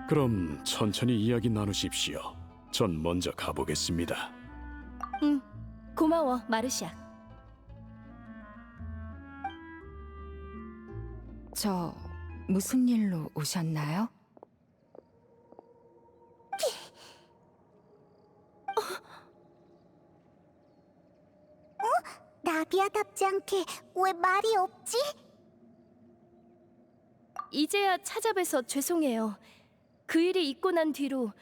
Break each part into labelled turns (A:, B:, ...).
A: 그럼 천천히 이야기 나누십시오. 전 먼저 가보겠습니다.
B: 응, 고마워, 마르샤.
C: 저 무슨 일로 오셨나요?
D: 나비아답지 않게 왜 말이 없지?
B: 이제야 찾아뵈서 죄송해요. 그 일이 있고 난 뒤로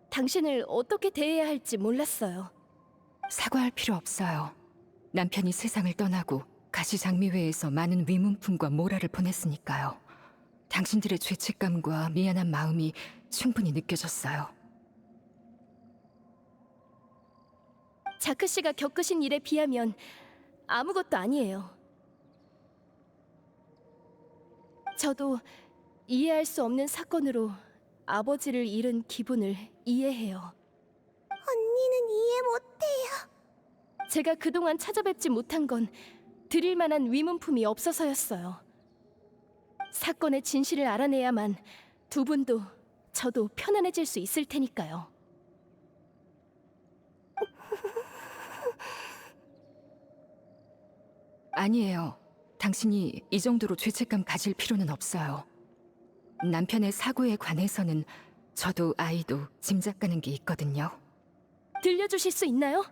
B: 당신을 어떻게 대해야 할지 몰랐어요.
C: 사과할 필요 없어요. 남편이 세상을 떠나고 가시장미회에서 많은 위문품과 모라를 보냈으니까요. 당신들의 죄책감과 미안한 마음이 충분히 느껴졌어요.
B: 자크 씨가 겪으신 일에 비하면 아무것도 아니에요. 저도 이해할 수 없는 사건으로 아버지를 잃은 기분을 이해해요.
D: 언니는 이해 못해요.
B: 제가 그동안 찾아뵙지 못한 건 드릴 만한 위문품이 없어서였어요. 사건의 진실을 알아내야만 두 분도 저도 편안해질 수 있을 테니까요.
C: 아니에요. 당신이 이 정도로 죄책감 가질 필요는 없어요. 남편의 사고에 관해서는 저도 아이도 짐작 가는 게 있거든요.
B: 들려주실 수 있나요?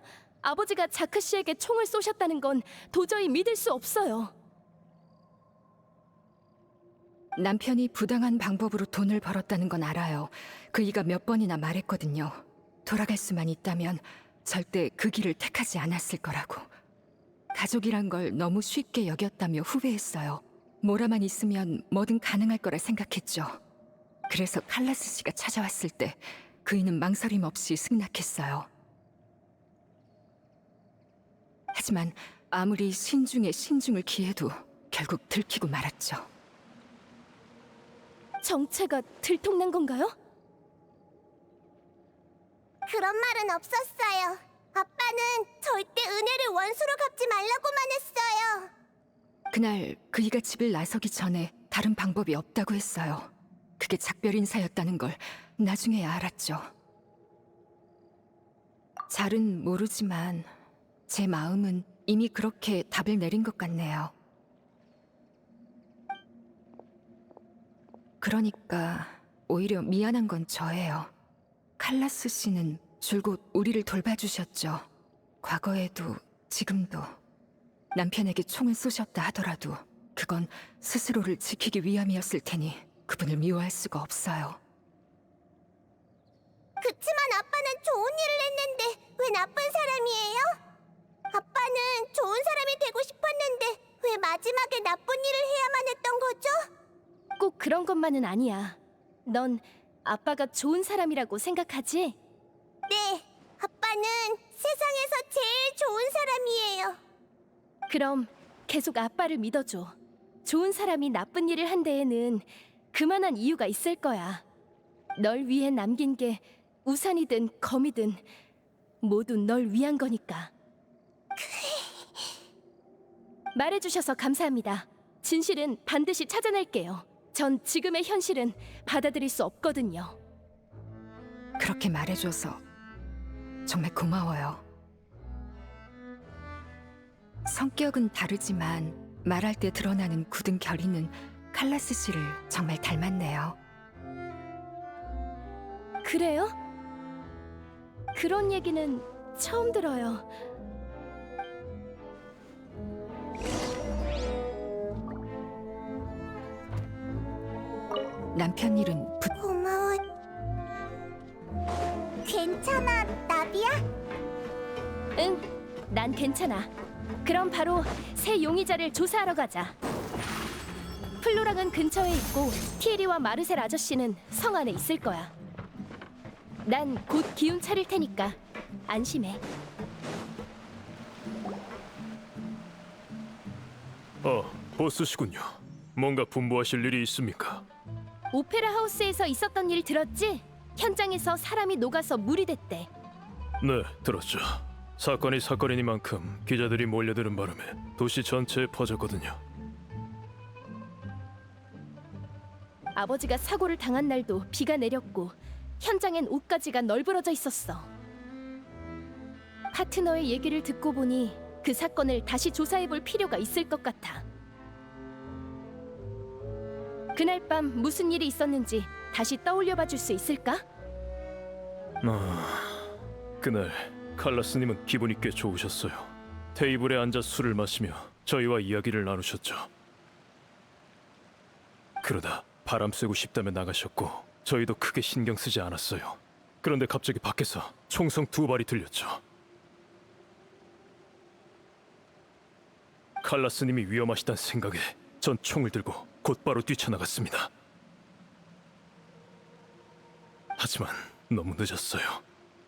B: 아버지가 자크 씨에게 총을 쏘셨다는 건 도저히 믿을 수 없어요.
C: 남편이 부당한 방법으로 돈을 벌었다는 건 알아요. 그이가 몇 번이나 말했거든요. 돌아갈 수만 있다면 절대 그 길을 택하지 않았을 거라고. 가족이란 걸 너무 쉽게 여겼다며 후회했어요. 모라만 있으면 뭐든 가능할 거라 생각했죠. 그래서 칼라스 씨가 찾아왔을 때 그이는 망설임 없이 승낙했어요. 하지만 아무리 신중에 신중을 기해도 결국 들키고 말았죠.
B: 정체가 들통난 건가요?
D: 그런 말은 없었어요. 아빠는 절대 은혜를 원수로 갚지 말라고만 했어요.
C: 그날 그이가 집을 나서기 전에 다른 방법이 없다고 했어요. 그게 작별 인사였다는 걸 나중에야 알았죠. 잘은 모르지만 제 마음은 이미 그렇게 답을 내린 것 같네요. 그러니까 오히려 미안한 건 저예요. 칼라스 씨는 줄곧 우리를 돌봐주셨죠. 과거에도 지금도. 남편에게 총을 쏘셨다 하더라도 그건 스스로를 지키기 위함이었을 테니 그분을 미워할 수가 없어요.
D: 그치만 아빠는 좋은 일을 했는데 왜 나쁜 사람이에요? 아빠는 좋은 사람이 되고 싶었는데 왜 마지막에 나쁜 일을 해야만 했던 거죠?
B: 꼭 그런 것만은 아니야. 넌 아빠가 좋은 사람이라고 생각하지?
D: 네, 아빠는 세상에서 제일 좋은 사람이에요.
B: 그럼 계속 아빠를 믿어줘. 좋은 사람이 나쁜 일을 한 데에는 그만한 이유가 있을 거야. 널 위해 남긴 게 우산이든 검이든 모두 널 위한 거니까. 말해주셔서 감사합니다. 진실은 반드시 찾아낼게요. 전 지금의 현실은 받아들일 수 없거든요.
C: 그렇게 말해줘서 정말 고마워요. 성격은 다르지만 말할 때 드러나는 굳은 결의는 칼라스 씨를 정말 닮았네요.
B: 그래요? 그런 얘기는 처음 들어요.
C: 남편 일은
D: 고마워. 괜찮아, 나비야?
B: 응, 난 괜찮아. 그럼 바로 새 용의자를 조사하러 가자. 플로랑은 근처에 있고 티에리와 마르셀 아저씨는 성 안에 있을 거야. 난 곧 기운 차릴 테니까 안심해.
A: 보스시군요. 뭔가 분부하실 일이 있습니까?
B: 오페라 하우스에서 있었던 일 들었지? 현장에서 사람이 녹아서 물이 됐대.
A: 네, 들었죠. 사건이 사건이니만큼 기자들이 몰려드는 바람에 도시 전체에 퍼졌거든요.
B: 아버지가 사고를 당한 날도 비가 내렸고 현장엔 옷가지가 널브러져 있었어. 파트너의 얘기를 듣고 보니 그 사건을 다시 조사해볼 필요가 있을 것 같아. 그날 밤 무슨 일이 있었는지 다시 떠올려봐 줄 수 있을까?
E: 그날 칼라스님은 기분이 꽤 좋으셨어요. 테이블에 앉아 술을 마시며 저희와 이야기를 나누셨죠. 그러다 바람 쐬고 싶다며 나가셨고 저희도 크게 신경 쓰지 않았어요. 그런데 갑자기 밖에서 총성 2발이 들렸죠. 칼라스님이 위험하시단 생각에 전 총을 들고 곧바로 뛰쳐나갔습니다. 하지만 너무 늦었어요.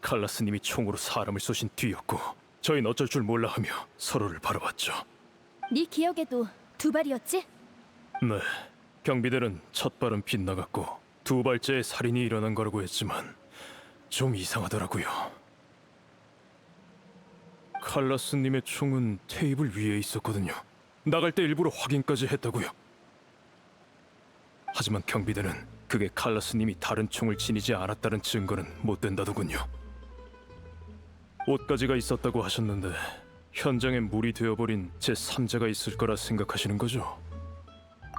E: 칼라스님이 총으로 사람을 쏘신 뒤였고 저희는 어쩔 줄 몰라 하며 서로를 바라봤죠.
B: 네 기억에도 2발이었지?
E: 네, 경비들은 첫 발은 빗나갔고 2발째에 살인이 일어난 거라고 했지만 좀 이상하더라고요. 칼라스님의 총은 테이블 위에 있었거든요. 나갈 때 일부러 확인까지 했다고요. 하지만 경비대는 그게 칼라스님이 다른 총을 지니지 않았다는 증거는 못 된다더군요. 옷가지가 있었다고 하셨는데 현장에 물이 되어버린 제3자가 있을 거라 생각하시는 거죠?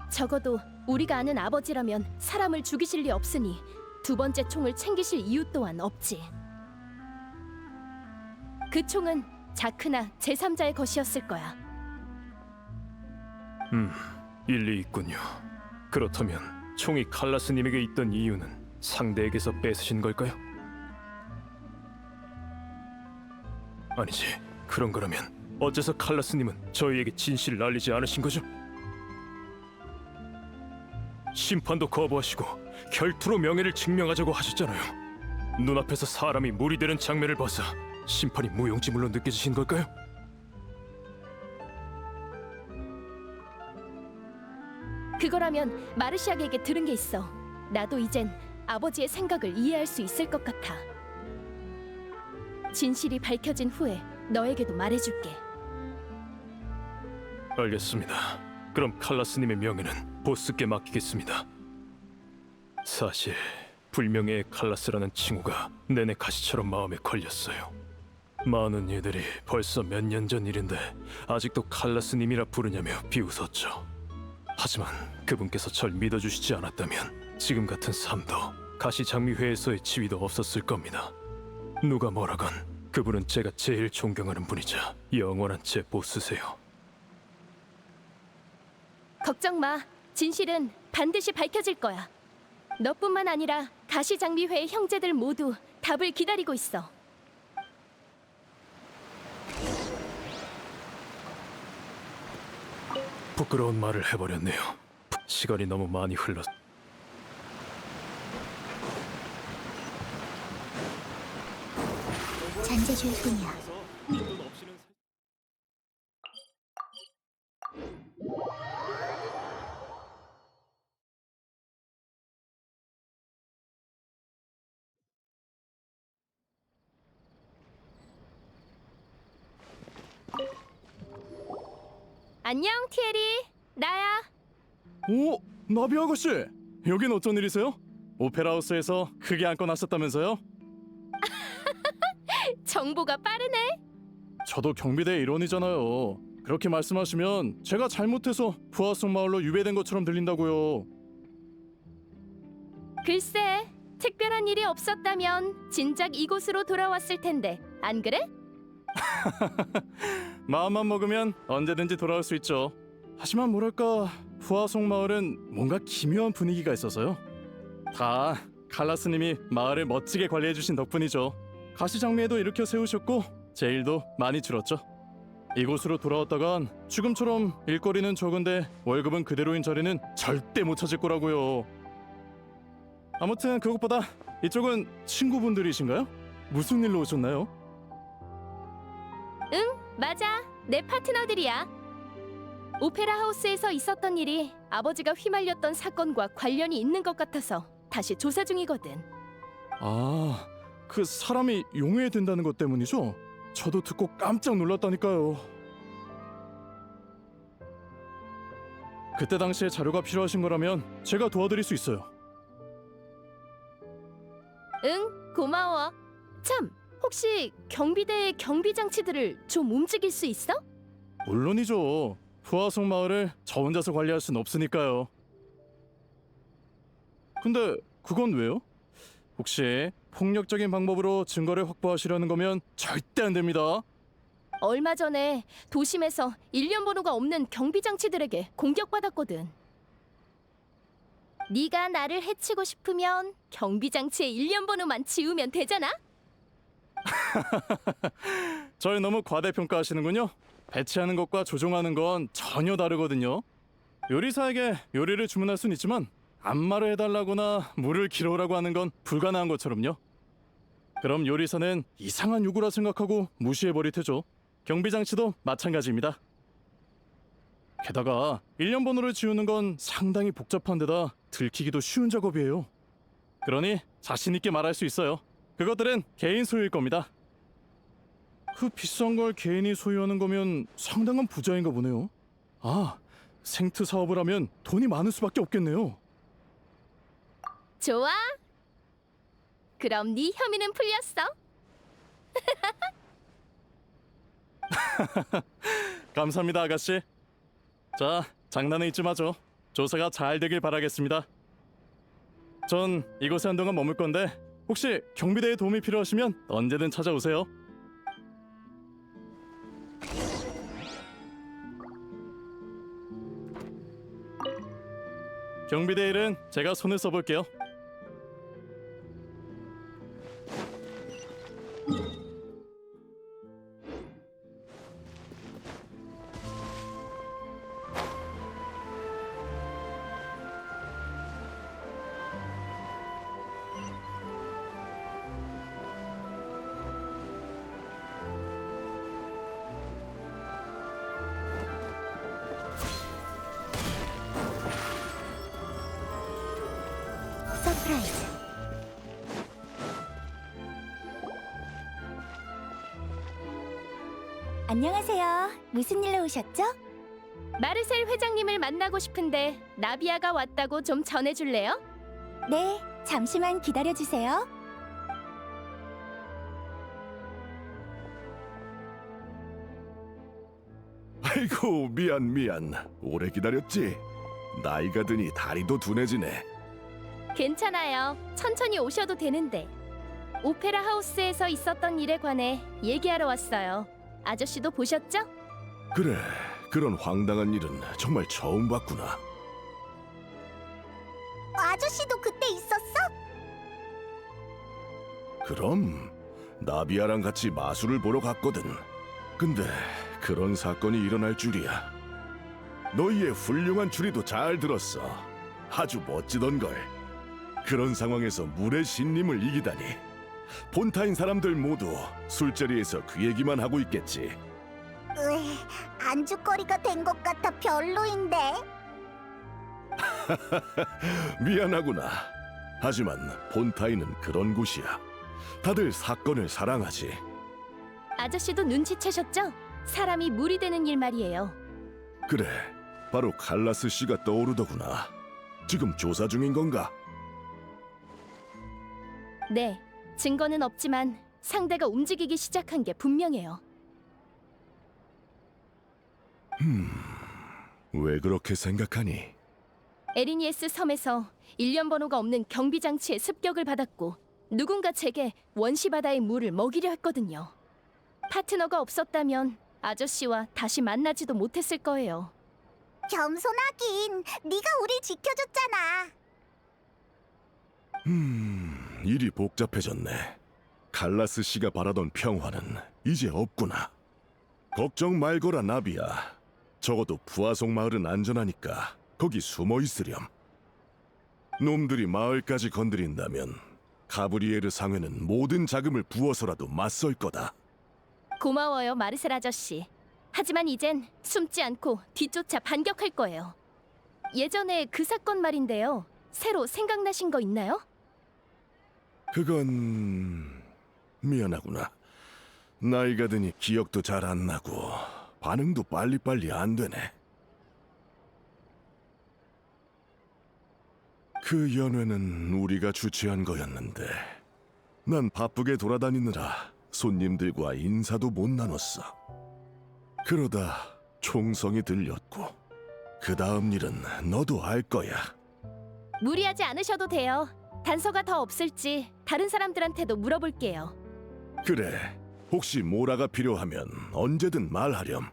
B: 적어도 우리가 아는 아버지라면 사람을 죽이실 리 없으니 2번째 총을 챙기실 이유 또한 없지. 그 총은 자크나 제3자의 것이었을 거야.
E: 일리 있군요. 그렇다면 총이 칼라스님에게 있던 이유는 상대에게서 뺏으신 걸까요? 아니지, 그런 거라면 어째서 칼라스님은 저희에게 진실을 알리지 않으신 거죠? 심판도 거부하시고 결투로 명예를 증명하자고 하셨잖아요. 눈앞에서 사람이 물이 되는 장면을 봐서 심판이 무용지물로 느껴지신 걸까요?
B: 그거라면 마르시아에게 들은 게 있어. 나도 이젠 아버지의 생각을 이해할 수 있을 것 같아. 진실이 밝혀진 후에 너에게도 말해줄게.
E: 알겠습니다. 그럼 칼라스님의 명예는 보스께 맡기겠습니다. 사실 불명예의 칼라스라는 칭호가 내내 가시처럼 마음에 걸렸어요. 많은 이들이 벌써 몇 년 전 일인데 아직도 칼라스님이라 부르냐며 비웃었죠. 하지만 그분께서 절 믿어주시지 않았다면 지금 같은 삶도 가시장미회에서의 지위도 없었을 겁니다. 누가 뭐라건 그분은 제가 제일 존경하는 분이자 영원한 제 보스세요.
B: 걱정 마. 진실은 반드시 밝혀질 거야. 너뿐만 아니라 가시장미회의 형제들 모두 답을 기다리고 있어.
E: 부끄러운 말을 해버렸네요. 시간이 너무 많이 흘렀...
D: 잔재주일 뿐이야.
B: 안녕, 티에리. 나야.
A: 오, 나비 아가씨! 여긴 어쩐 일이세요? 오페라 하우스에서 크게 안고 나섰다면서요?
B: 정보가 빠르네.
A: 저도 경비대 일원이잖아요. 그렇게 말씀하시면 제가 잘못해서 부하성 마을로 유배된 것처럼 들린다고요.
B: 글쎄, 특별한 일이 없었다면 진작 이곳으로 돌아왔을 텐데, 안 그래?
A: 마음만 먹으면 언제든지 돌아올 수 있죠. 하지만 뭐랄까, 부하송 마을은 뭔가 기묘한 분위기가 있어서요. 다 칼라스님이 마을을 멋지게 관리해주신 덕분이죠. 가시장미에도 일으켜 세우셨고 제 일도 많이 줄었죠. 이곳으로 돌아왔다간 지금처럼 일거리는 적은데 월급은 그대로인 자리는 절대 못 찾을 거라고요. 아무튼 그것보다 이쪽은 친구분들이신가요? 무슨 일로 오셨나요?
B: 응, 맞아. 내 파트너들이야. 오페라 하우스에서 있었던 일이 아버지가 휘말렸던 사건과 관련이 있는 것 같아서 다시 조사 중이거든.
A: 아, 그 사람이 용해야 된다는 것 때문이죠? 저도 듣고 깜짝 놀랐다니까요. 그때 당시에 자료가 필요하신 거라면 제가 도와드릴 수 있어요.
B: 응, 고마워. 참, 혹시 경비대의 경비 장치들을 좀 움직일 수 있어?
A: 물론이죠. 후하송 마을을 저 혼자서 관리할 순 없으니까요. 근데 그건 왜요? 혹시 폭력적인 방법으로 증거를 확보하시려는 거면 절대 안 됩니다.
B: 얼마 전에 도심에서 일련 번호가 없는 경비 장치들에게 공격받았거든. 네가 나를 해치고 싶으면 경비 장치의 일련 번호만 지우면 되잖아.
A: 절 너무 과대평가하시는군요. 배치하는 것과 조종하는 건 전혀 다르거든요. 요리사에게 요리를 주문할 순 있지만 안마를 해달라거나 물을 길어오라고 하는 건 불가능한 것처럼요. 그럼 요리사는 이상한 요구라 생각하고 무시해버릴 테죠. 경비장치도 마찬가지입니다. 게다가 일련 번호를 지우는 건 상당히 복잡한 데다 들키기도 쉬운 작업이에요. 그러니 자신 있게 말할 수 있어요. 그것들은 개인 소유일 겁니다. 그 비싼 걸 개인이 소유하는 거면 상당한 부자인가 보네요. 아, 생트 사업을 하면 돈이 많을 수밖에 없겠네요.
B: 좋아. 그럼 네 혐의는 풀렸어.
A: 감사합니다, 아가씨. 자, 장난은 잊지 마죠. 조사가 잘 되길 바라겠습니다. 전 이곳에 한동안 머물 건데 혹시 경비대에 도움이 필요하시면 언제든 찾아오세요. 경비대 일은 제가 손을 써볼게요.
D: 서프라이즈. 안녕하세요. 무슨 일로 오셨죠?
B: 마르셀 회장님을 만나고 싶은데 나비아가 왔다고 좀 전해줄래요?
D: 네, 잠시만 기다려주세요.
F: 아이고 미안 오래 기다렸지? 나이가 드니 다리도 둔해지네.
B: 괜찮아요. 천천히 오셔도 되는데. 오페라 하우스에서 있었던 일에 관해 얘기하러 왔어요. 아저씨도 보셨죠?
F: 그래 그런 황당한 일은 정말 처음 봤구나.
D: 아저씨도 그때 있었어?
F: 그럼 나비아랑 같이 마술을 보러 갔거든. 근데 그런 사건이 일어날 줄이야. 너희의 훌륭한 추리도 잘 들었어. 아주 멋지던걸. 그런 상황에서 물의 신님을 이기다니. 본타인 사람들 모두 술자리에서 그 얘기만 하고 있겠지.
D: 안주거리가 된 것 같아 별로인데.
F: 미안하구나. 하지만 본타인은 그런 곳이야. 다들 사건을 사랑하지.
B: 아저씨도 눈치채셨죠? 사람이 물이 되는 일 말이에요.
F: 그래, 바로 칼라스 씨가 떠오르더구나. 지금 조사 중인 건가?
B: 네, 증거는 없지만 상대가 움직이기 시작한 게 분명해요.
F: 왜 그렇게 생각하니?
B: 에리니에스 섬에서 일련 번호가 없는 경비 장치의 습격을 받았고 누군가 제게 원시 바다의 물을 먹이려 했거든요. 파트너가 없었다면 아저씨와 다시 만나지도 못했을 거예요.
D: 겸손하긴. 네가 우릴 지켜줬잖아.
F: 일이 복잡해졌네. 칼라스 씨가 바라던 평화는 이제 없구나. 걱정 말거라 나비야. 적어도 부하송 마을은 안전하니까 거기 숨어 있으렴. 놈들이 마을까지 건드린다면 가브리에르 상회는 모든 자금을 부어서라도 맞설 거다.
B: 고마워요, 마르셀 아저씨. 하지만 이젠 숨지 않고 뒤쫓아 반격할 거예요. 예전에 그 사건 말인데요. 새로 생각나신 거 있나요?
F: 그건 미안하구나. 나이가 드니 기억도 잘 안 나고 반응도 빨리빨리 안 되네. 그 연회는 우리가 주최한 거였는데 난 바쁘게 돌아다니느라 손님들과 인사도 못 나눴어. 그러다 총성이 들렸고 그 다음 일은 너도 알 거야.
B: 무리하지 않으셔도 돼요. 단서가 더 없을지 다른 사람들한테도 물어볼게요.
F: 그래, 혹시 모라가 필요하면 언제든 말하렴.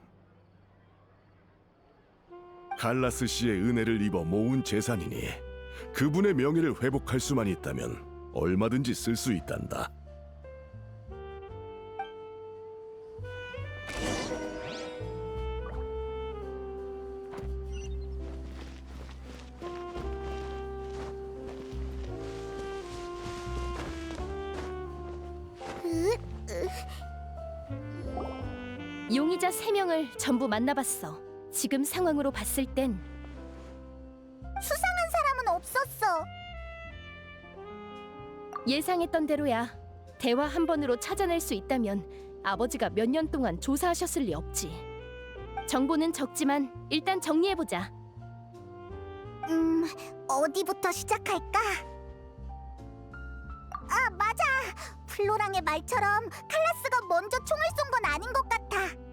F: 갈라스 씨의 은혜를 입어 모은 재산이니 그분의 명예를 회복할 수만 있다면 얼마든지 쓸 수 있단다.
B: 용의자 3명을 전부 만나봤어. 지금 상황으로 봤을 땐
D: 수상한 사람은 없었어.
B: 예상했던 대로야. 대화 한 번으로 찾아낼 수 있다면 아버지가 몇 년 동안 조사하셨을 리 없지. 정보는 적지만 일단 정리해보자.
D: 어디부터 시작할까? 아, 맞아. 플로랑의 말처럼 칼라스가 먼저 총을 쏜 건 아닌 것 같아.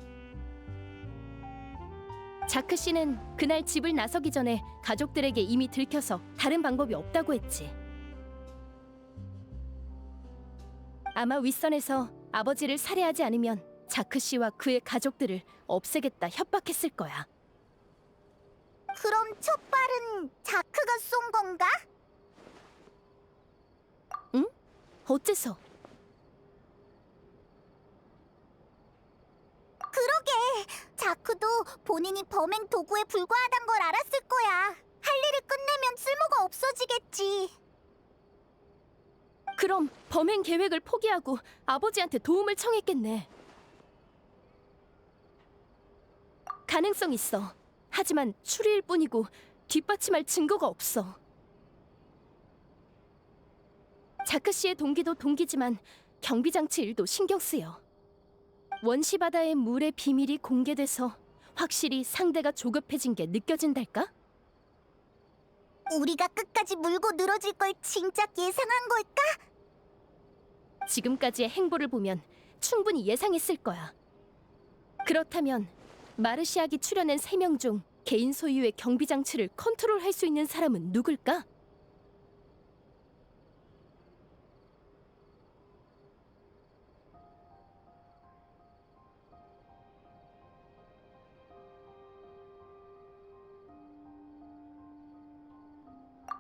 B: 자크 씨는 그날 집을 나서기 전에 가족들에게 이미 들켜서 다른 방법이 없다고 했지. 아마 윗선에서 아버지를 살해하지 않으면 자크 씨와 그의 가족들을 없애겠다 협박했을 거야.
D: 그럼 첫 발은 자크가 쏜 건가?
B: 응? 어째서?
D: 그러게. 자크도 본인이 범행 도구에 불과하단 걸 알았을 거야. 할 일을 끝내면 쓸모가 없어지겠지.
B: 그럼 범행 계획을 포기하고 아버지한테 도움을 청했겠네. 가능성 있어. 하지만 추리일 뿐이고 뒷받침할 증거가 없어. 자크 씨의 동기도 동기지만 경비장치 일도 신경 쓰여. 원시 바다의 물의 비밀이 공개돼서 확실히 상대가 조급해진 게 느껴진달까?
D: 우리가 끝까지 물고 늘어질 걸 진작 예상한 걸까?
B: 지금까지의 행보를 보면 충분히 예상했을 거야. 그렇다면 마르시아기 출연한 3명 중 개인 소유의 경비장치를 컨트롤할 수 있는 사람은 누굴까?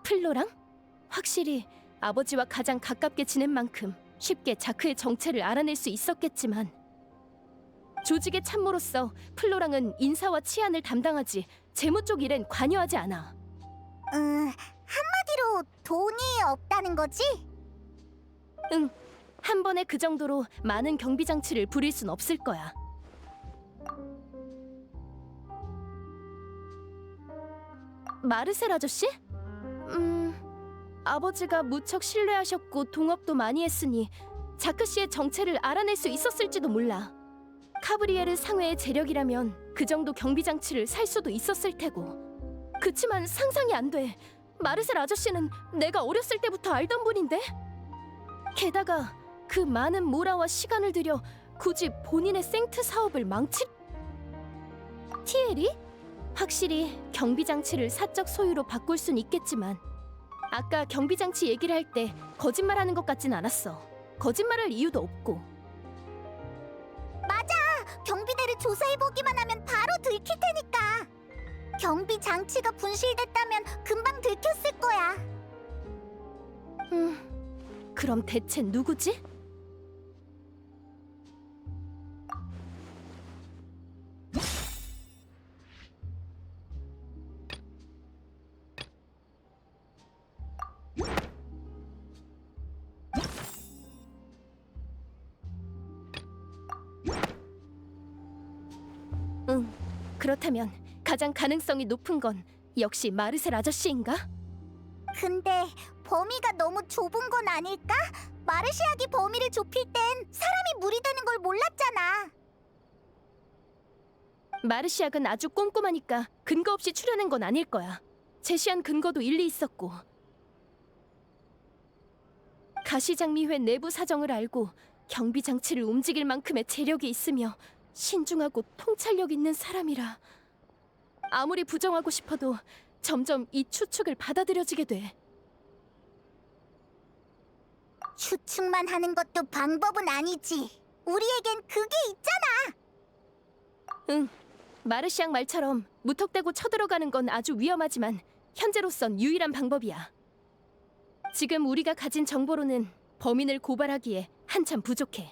B: 플로랑? 확실히 아버지와 가장 가깝게 지낸 만큼 쉽게 자크의 정체를 알아낼 수 있었겠지만 조직의 참모로서 플로랑은 인사와 치안을 담당하지 재무 쪽 일엔 관여하지 않아.
D: 한마디로 돈이 없다는 거지?
B: 응, 한 번에 그 정도로 많은 경비장치를 부릴 순 없을 거야. 마르셀 아저씨? 아버지가 무척 신뢰하셨고 동업도 많이 했으니 자크 씨의 정체를 알아낼 수 있었을지도 몰라. 카브리에르 상회의 재력이라면 그 정도 경비장치를 살 수도 있었을 테고. 그치만 상상이 안 돼. 마르셀 아저씨는 내가 어렸을 때부터 알던 분인데? 게다가 그 많은 모라와 시간을 들여 굳이 본인의 생트 사업을 티에리? 확실히 경비장치를 사적 소유로 바꿀 순 있겠지만 아까 경비장치 얘기를 할 때 거짓말하는 것 같진 않았어. 거짓말할 이유도 없고.
D: 맞아. 경비대를 조사해보기만 하면 바로 들킬 테니까. 경비 장치가 분실됐다면 금방 들켰을 거야.
B: 그럼 대체 누구지? 그렇다면 가장 가능성이 높은 건 역시 마르셀 아저씨인가?
D: 근데 범위가 너무 좁은 건 아닐까? 마르시아기 범위를 좁힐 땐 사람이 무리되는 걸 몰랐잖아.
B: 마르시악은 아주 꼼꼼하니까 근거 없이 추려낸 건 아닐 거야. 제시한 근거도 일리 있었고. 가시장미회 내부 사정을 알고 경비 장치를 움직일 만큼의 재력이 있으며 신중하고 통찰력 있는 사람이라 아무리 부정하고 싶어도 점점 이 추측을 받아들여지게 돼.
D: 추측만 하는 것도 방법은 아니지. 우리에겐 그게 있잖아.
B: 응, 마르시앙 말처럼 무턱대고 쳐들어가는 건 아주 위험하지만 현재로선 유일한 방법이야. 지금 우리가 가진 정보로는 범인을 고발하기에 한참 부족해.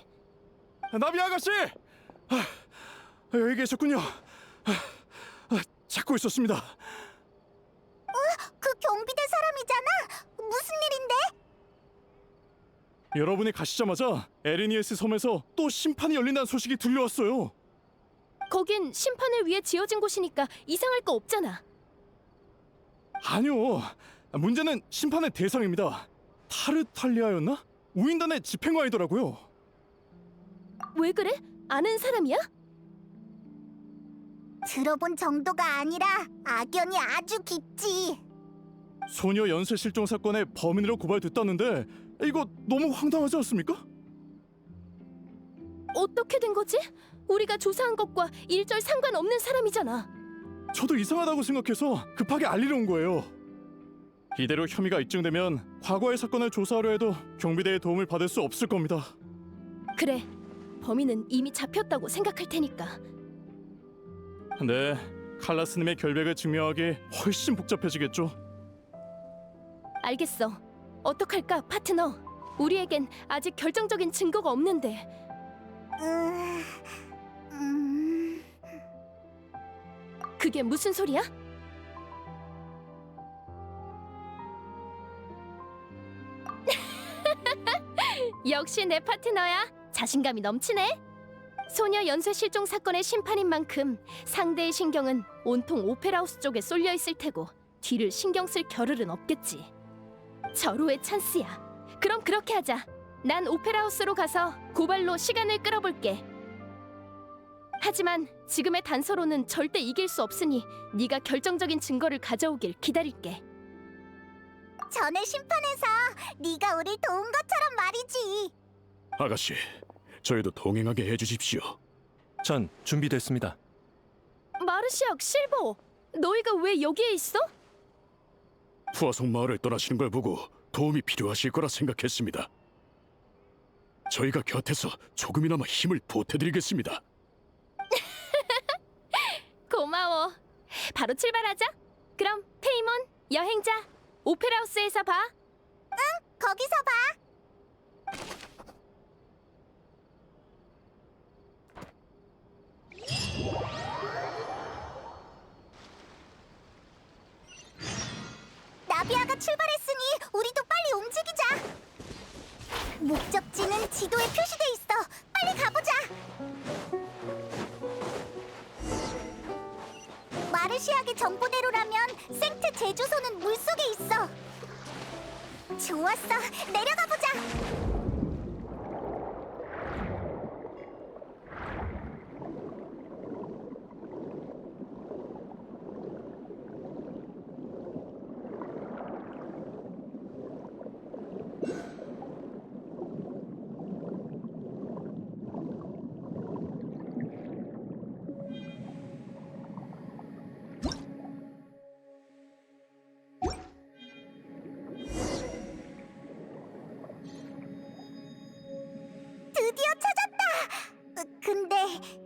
A: 나비 아가씨! 여기 계셨군요. 찾고 있었습니다.
D: 그 경비대 사람이잖아. 무슨 일인데?
A: 여러분이 가시자마자 에르니에스 섬에서 또 심판이 열린다는 소식이 들려왔어요.
B: 거긴 심판을 위해 지어진 곳이니까 이상할 거 없잖아.
A: 아니요. 문제는 심판의 대상입니다. 타르탈리아였나? 우인단의 집행관이더라고요.
B: 왜 그래? 아는 사람이야?
D: 들어본 정도가 아니라 악연이 아주 깊지.
A: 소녀 연쇄 실종 사건의 범인으로 고발됐다는데 이거 너무 황당하지 않습니까?
B: 어떻게 된 거지? 우리가 조사한 것과 일절 상관없는 사람이잖아.
A: 저도 이상하다고 생각해서 급하게 알리러 온 거예요. 이대로 혐의가 입증되면 과거의 사건을 조사하려 해도 경비대의 도움을 받을 수 없을 겁니다.
B: 그래, 범인은 이미 잡혔다고 생각할 테니까.
A: 네, 칼라스님의 결백을 증명하기 훨씬 복잡해지겠죠.
B: 알겠어. 어떡할까, 파트너? 우리에겐 아직 결정적인 증거가 없는데. 그게 무슨 소리야? 역시 내 파트너야. 자신감이 넘치네. 소녀 연쇄 실종 사건의 심판인 만큼 상대의 신경은 온통 오페라하우스 쪽에 쏠려 있을 테고 뒤를 신경 쓸 겨를은 없겠지. 절호의 찬스야. 그럼 그렇게 하자. 난 오페라하우스로 가서 고발로 시간을 끌어볼게. 하지만 지금의 단서로는 절대 이길 수 없으니 네가 결정적인 증거를 가져오길 기다릴게.
D: 전에 심판에서 네가 우릴 도운 것처럼 말이지.
F: 아가씨, 저희도 동행하게 해주십시오.
E: 전 준비됐습니다.
B: 마르시악, 실버, 너희가 왜 여기에 있어?
F: 푸아송 마을을 떠나시는 걸 보고 도움이 필요하실 거라 생각했습니다. 저희가 곁에서 조금이나마 힘을 보태드리겠습니다.
B: 고마워. 바로 출발하자. 그럼 페이몬, 여행자, 오페라하우스에서 봐.
D: 거기서 봐. 나비아가 출발했으니 우리도 빨리 움직이자. 목적지는 지도에 표시돼 있어. 빨리 가보자. 마르시아의 정보대로라면 생트 제주소는 물속에 있어. 좋았어. 내려가 보자. 드디어 찾았다! 근데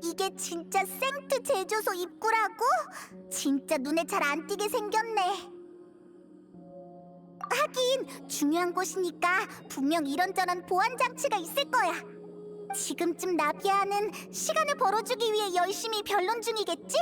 D: 이게 진짜 생트 제조소 입구라고? 진짜 눈에 잘 안 띄게 생겼네. 하긴 중요한 곳이니까 분명 이런저런 보안 장치가 있을 거야. 지금쯤 나비아는 시간을 벌어주기 위해 열심히 변론 중이겠지?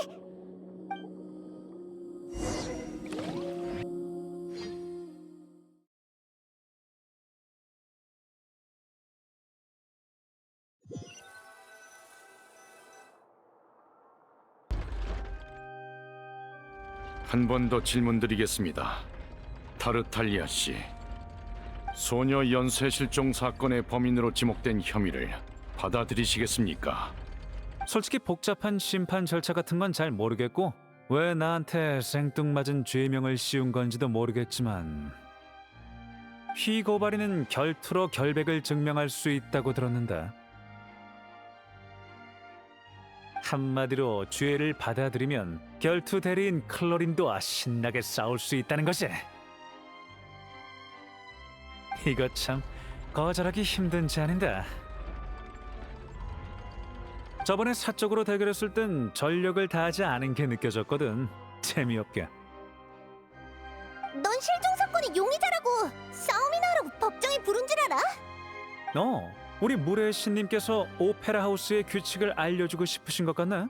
G: 한 번 더 질문드리겠습니다. 타르탈리아 씨, 소녀 연쇄 실종 사건의 범인으로 지목된 혐의를 받아들이시겠습니까?
H: 솔직히 복잡한 심판 절차 같은 건 잘 모르겠고 왜 나한테 생뚱맞은 죄명을 씌운 건지도 모르겠지만 피고발인은 결투로 결백을 증명할 수 있다고 들었는데. 한마디로 죄를 받아들이면 결투 대리인 클로린도와 신나게 싸울 수 있다는 거지. 이거 참 거절하기 힘든 제안인데. 저번에 사적으로 대결했을 땐 전력을 다하지 않은 게 느껴졌거든. 재미없게.
D: 넌 실종 사건의 용의자라고. 싸움이나 하라고 법정에 부른 줄 알아?
H: 우리 무례 신님께서 오페라 하우스의 규칙을 알려주고 싶으신 것 같네.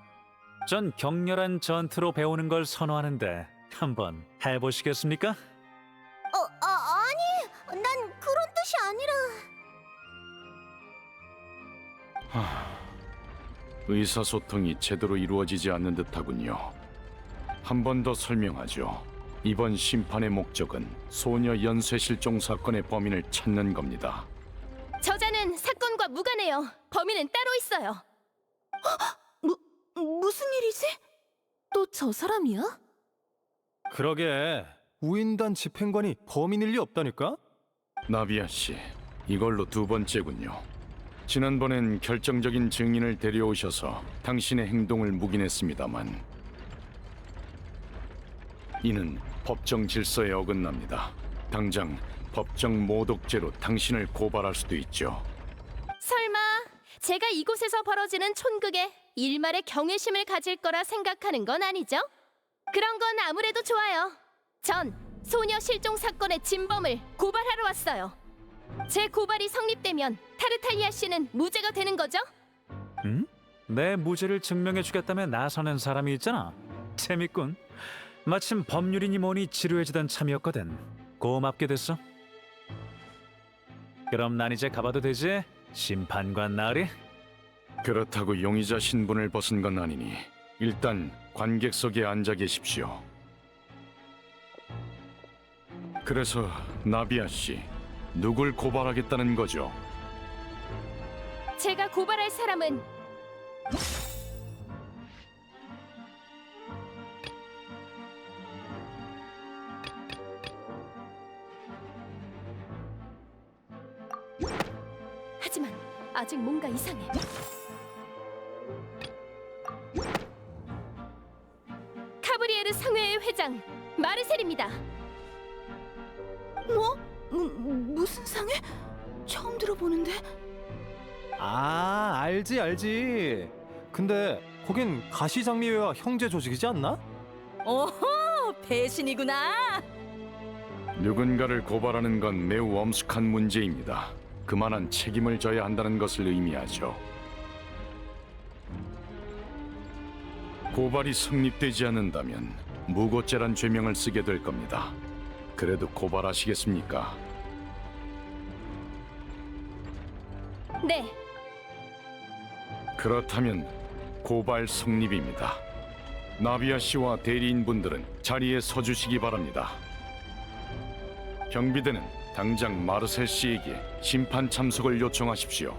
H: 전 격렬한 전투로 배우는 걸 선호하는데 한번 해보시겠습니까?
D: 아니, 난 그런 뜻이 아니라.
G: 의사소통이 제대로 이루어지지 않는 듯하군요. 한 번 더 설명하죠. 이번 심판의 목적은 소녀 연쇄 실종 사건의 범인을 찾는 겁니다.
B: 저자는 사건과 무관해요. 범인은 따로 있어요. 무슨 일이지? 또 저 사람이야?
A: 그러게 우인단 집행관이 범인일 리 없다니까?
G: 나비아 씨, 이걸로 두 번째군요. 지난번엔 결정적인 증인을 데려오셔서 당신의 행동을 묵인했습니다만 이는 법정 질서에 어긋납니다. 당장 법정 모독죄로 당신을 고발할 수도 있죠.
B: 설마 제가 이곳에서 벌어지는 촌극에 일말의 경외심을 가질 거라 생각하는 건 아니죠? 그런 건 아무래도 좋아요. 전 소녀 실종 사건의 진범을 고발하러 왔어요. 제 고발이 성립되면 타르탈리아 씨는 무죄가 되는 거죠?
H: 응? 내 무죄를 증명해주겠다며 나서는 사람이 있잖아. 재밌군. 마침 법률이니 뭐니 지루해지던 참이었거든. 고맙게 됐어. 그럼 난 이제 가봐도 되지? 심판관 나으리?
G: 그렇다고 용의자 신분을 벗은 건 아니니 일단 관객석에 앉아 계십시오. 그래서 나비아 씨, 누굴 고발하겠다는 거죠?
B: 제가 고발할 사람은 하지만 아직 뭔가 이상해. 카브리에르 상회의 회장 마르셀입니다. 뭐? 무슨 상회? 처음 들어보는데.
I: 아, 알지. 근데 거긴 가시장미회와 형제 조직이지 않나?
B: 오호, 배신이구나.
G: 누군가를 고발하는 건 매우 엄숙한 문제입니다. 그만한 책임을 져야 한다는 것을 의미하죠. 고발이 성립되지 않는다면 무고죄란 죄명을 쓰게 될 겁니다. 그래도 고발하시겠습니까?
B: 네,
G: 그렇다면 고발 성립입니다. 나비아 씨와 대리인분들은 자리에 서주시기 바랍니다. 경비대는 당장 마르셀 씨에게 심판 참석을 요청하십시오.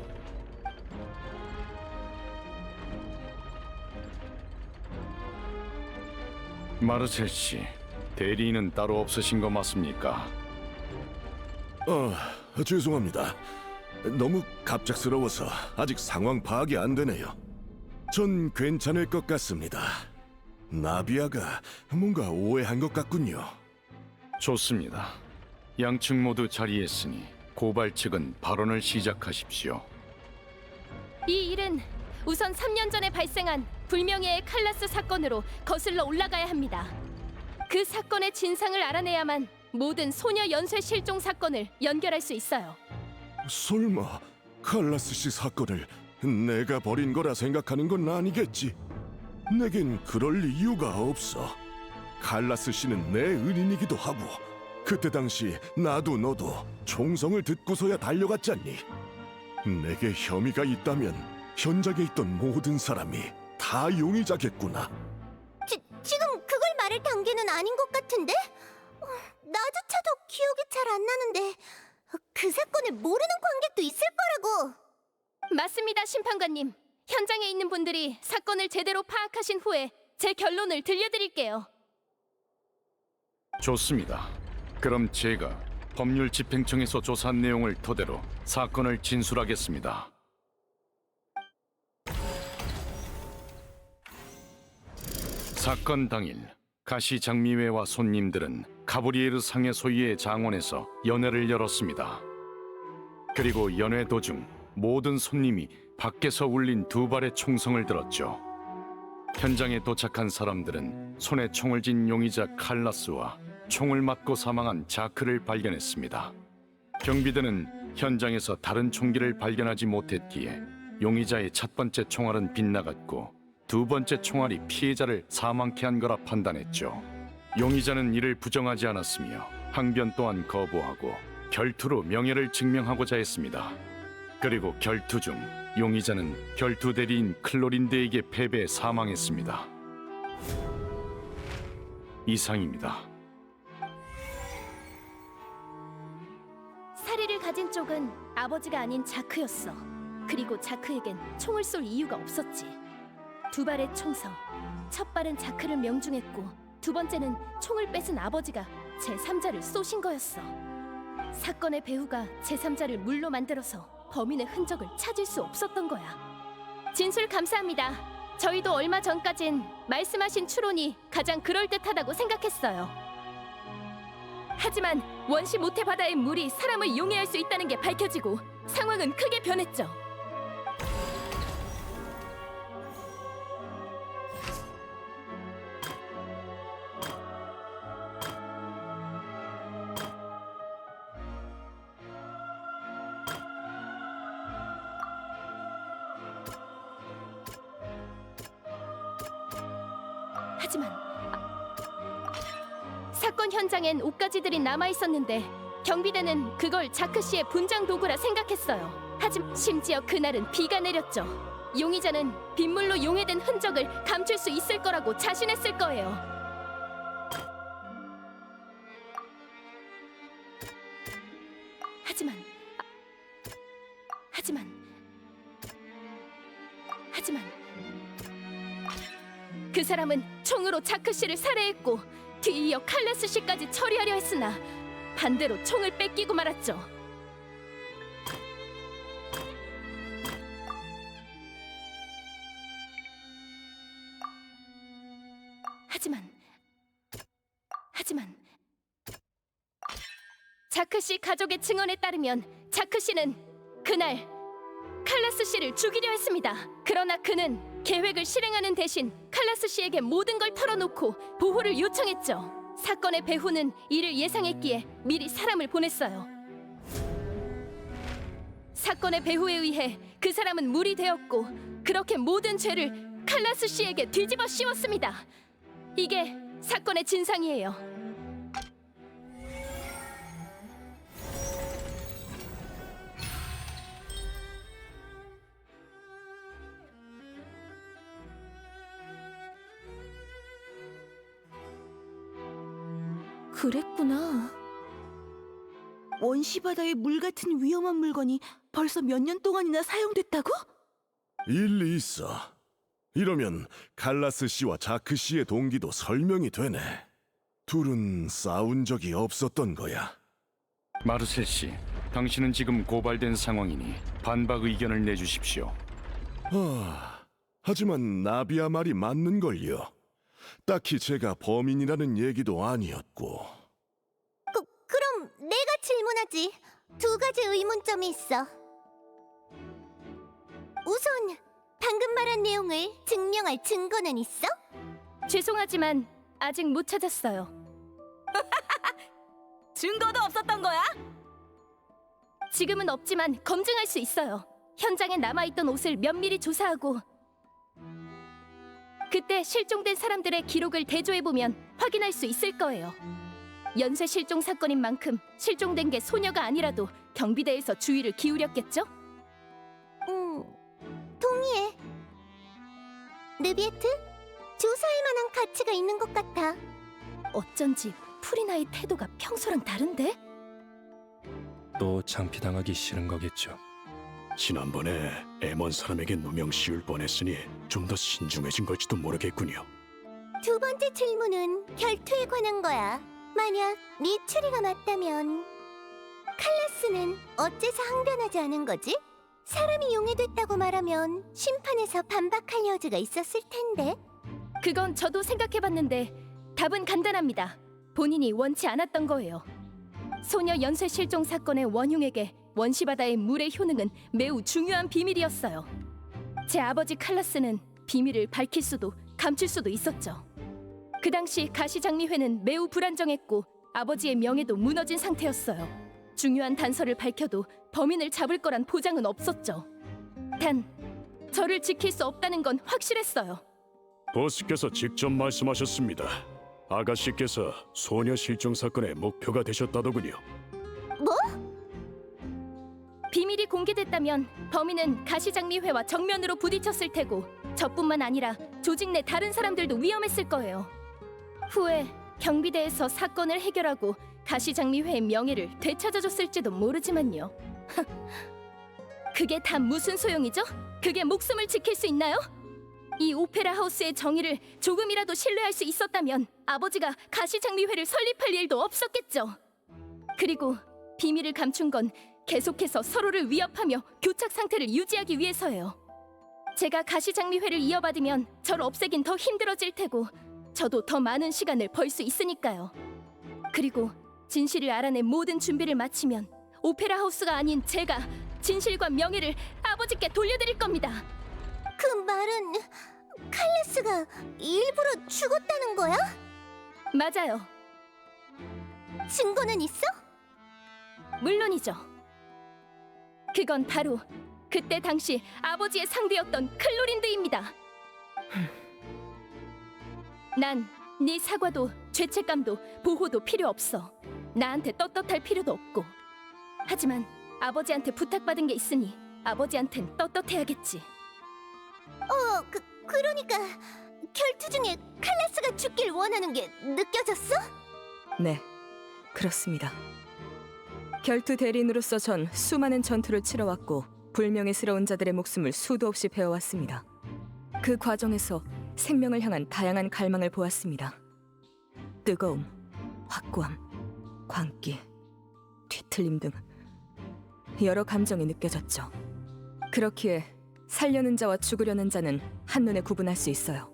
G: 마르셀 씨, 대리인은 따로 없으신 거 맞습니까?
F: 죄송합니다. 너무 갑작스러워서 아직 상황 파악이 안 되네요. 전 괜찮을 것 같습니다. 나비아가 뭔가 오해한 것 같군요.
G: 좋습니다. 양측 모두 자리에 있으니 고발 측은 발언을 시작하십시오.
B: 이 일은 우선 3년 전에 발생한 불명예의 칼라스 사건으로 거슬러 올라가야 합니다. 그 사건의 진상을 알아내야만 모든 소녀 연쇄 실종 사건을 연결할 수 있어요.
F: 설마 칼라스 씨 사건을 내가 벌인 거라 생각하는 건 아니겠지? 내겐 그럴 이유가 없어. 칼라스 씨는 내 은인이기도 하고 그때 당시 나도 너도 총성을 듣고서야 달려갔잖니. 내게 혐의가 있다면 현장에 있던 모든 사람이 다 용의자겠구나.
D: 지금 그걸 말할 단계는 아닌 것 같은데? 나조차도 기억이 잘 안 나는데 그 사건을 모르는 관객도 있을 거라고.
B: 맞습니다, 심판관님. 현장에 있는 분들이 사건을 제대로 파악하신 후에 제 결론을 들려드릴게요.
G: 좋습니다. 그럼 제가 법률집행청에서 조사한 내용을 토대로 사건을 진술하겠습니다. 사건 당일 가시 장미회와 손님들은 가브리에르 상해 소유의 장원에서 연회를 열었습니다. 그리고 연회 도중 모든 손님이 밖에서 울린 두 발의 총성을 들었죠. 현장에 도착한 사람들은 손에 총을 쥔 용의자 칼라스와 총을 맞고 사망한 자크를 발견했습니다. 경비대는 현장에서 다른 총기를 발견하지 못했기에 용의자의 첫 번째 총알은 빗나갔고 두 번째 총알이 피해자를 사망케 한 거라 판단했죠. 용의자는 이를 부정하지 않았으며 항변 또한 거부하고 결투로 명예를 증명하고자 했습니다. 그리고 결투 중 용의자는 결투 대리인 클로린데에게 패배해 사망했습니다. 이상입니다.
B: 사리를 가진 쪽은 아버지가 아닌 자크였어. 그리고 자크에겐 총을 쏠 이유가 없었지. 두 발의 총성. 첫 발은 자크를 명중했고 두 번째는 총을 뺏은 아버지가 제3자를 쏘신 거였어. 사건의 배후가 제3자를 물로 만들어서 범인의 흔적을 찾을 수 없었던 거야. 진술 감사합니다. 저희도 얼마 전까진 말씀하신 추론이 가장 그럴듯하다고 생각했어요. 하지만 원시 모태 바다의 물이 사람을 용해할 수 있다는 게 밝혀지고 상황은 크게 변했죠. 하지만 사건 현장엔 옷가지들이 남아 있었는데 경비대는 그걸 자크 씨의 분장 도구라 생각했어요. 하지만 심지어 그날은 비가 내렸죠. 용의자는 빗물로 용해된 흔적을 감출 수 있을 거라고 자신했을 거예요. 하지만 그 사람은 총으로 자크 씨를 살해했고 뒤이어 칼라스 씨까지 처리하려 했으나 반대로 총을 뺏기고 말았죠. 하지만 자크 씨 가족의 증언에 따르면 자크 씨는 그날 칼라스 씨를 죽이려 했습니다. 그러나 그는 계획을 실행하는 대신 칼라스 씨에게 모든 걸 털어놓고 보호를 요청했죠. 사건의 배후는 이를 예상했기에 미리 사람을 보냈어요. 사건의 배후에 의해 그 사람은 물이 되었고 그렇게 모든 죄를 칼라스 씨에게 뒤집어 씌웠습니다. 이게 사건의 진상이에요.
J: 그랬구나. 원시바다의 물 같은 위험한 물건이 벌써 몇 년 동안이나 사용됐다고?
F: 일리 있어. 이러면 칼라스 씨와 자크 씨의 동기도 설명이 되네. 둘은 싸운 적이 없었던 거야.
G: 마르셀 씨, 당신은 지금 고발된 상황이니 반박 의견을 내주십시오.
F: 하지만 나비아 말이 맞는걸요. 딱히 제가 범인이라는 얘기도 아니었고.
D: 그럼 내가 질문하지. 두 가지 의문점이 있어. 우선 방금 말한 내용을 증명할 증거는 있어?
B: 죄송하지만 아직 못 찾았어요.
J: 증거도 없었던 거야?
B: 지금은 없지만 검증할 수 있어요. 현장에 남아있던 옷을 면밀히 조사하고 그때 실종된 사람들의 기록을 대조해보면 확인할 수 있을 거예요. 연쇄 실종 사건인 만큼 실종된 게 소녀가 아니라도 경비대에서 주의를 기울였겠죠?
D: 동의해. 르비에트? 조사할 만한 가치가 있는 것 같아.
B: 어쩐지 프리나의 태도가 평소랑 다른데?
E: 또 창피당하기 싫은 거겠죠.
K: 지난번에 애먼 사람에게 누명 씌울 뻔했으니 좀 더 신중해진 걸지도 모르겠군요.
D: 두 번째 질문은 결투에 관한 거야. 만약 네 추리가 맞다면 칼라스는 어째서 항변하지 않은 거지? 사람이 용이 됐다고 말하면 심판에서 반박할 여지가 있었을 텐데.
B: 그건 저도 생각해봤는데 답은 간단합니다. 본인이 원치 않았던 거예요. 소녀 연쇄 실종 사건의 원흉에게 원시바다의 물의 효능은 매우 중요한 비밀이었어요. 제 아버지 칼라스는 비밀을 밝힐 수도 감출 수도 있었죠. 그 당시 가시장미회는 매우 불안정했고 아버지의 명예도 무너진 상태였어요. 중요한 단서를 밝혀도 범인을 잡을 거란 보장은 없었죠. 단, 저를 지킬 수 없다는 건 확실했어요.
K: 보스께서 직접 말씀하셨습니다. 아가씨께서 소녀 실종 사건의 목표가 되셨다더군요.
D: 뭐?
B: 비밀이 공개됐다면 범인은 가시장미회와 정면으로 부딪혔을 테고 저뿐만 아니라 조직 내 다른 사람들도 위험했을 거예요. 후에 경비대에서 사건을 해결하고 가시장미회의 명예를 되찾아줬을지도 모르지만요. 그게 다 무슨 소용이죠? 그게 목숨을 지킬 수 있나요? 이 오페라 하우스의 정의를 조금이라도 신뢰할 수 있었다면 아버지가 가시장미회를 설립할 일도 없었겠죠. 그리고 비밀을 감춘 건 계속해서 서로를 위협하며 교착 상태를 유지하기 위해서예요. 제가 가시장미회를 이어받으면 절 없애긴 더 힘들어질 테고 저도 더 많은 시간을 벌 수 있으니까요. 그리고 진실을 알아낸 모든 준비를 마치면 오페라 하우스가 아닌 제가 진실과 명예를 아버지께 돌려드릴 겁니다.
D: 그 말은 칼라스가 일부러 죽었다는 거야?
B: 맞아요.
D: 증거는 있어?
B: 물론이죠. 그건 바로 그때 당시 아버지의 상대였던 클로린드입니다. 난 네 사과도 죄책감도 보호도 필요 없어. 나한테 떳떳할 필요도 없고. 하지만 아버지한테 부탁받은 게 있으니 아버지한텐 떳떳해야겠지.
D: 그러니까 결투 중에 칼라스가 죽길 원하는 게 느껴졌어?
L: 네, 그렇습니다. 결투 대리인으로서 전 수많은 전투를 치러왔고 불명예스러운 자들의 목숨을 수도 없이 베어왔습니다. 그 과정에서 생명을 향한 다양한 갈망을 보았습니다. 뜨거움, 확고함, 광기, 뒤틀림 등 여러 감정이 느껴졌죠. 그렇기에 살려는 자와 죽으려는 자는 한눈에 구분할 수 있어요.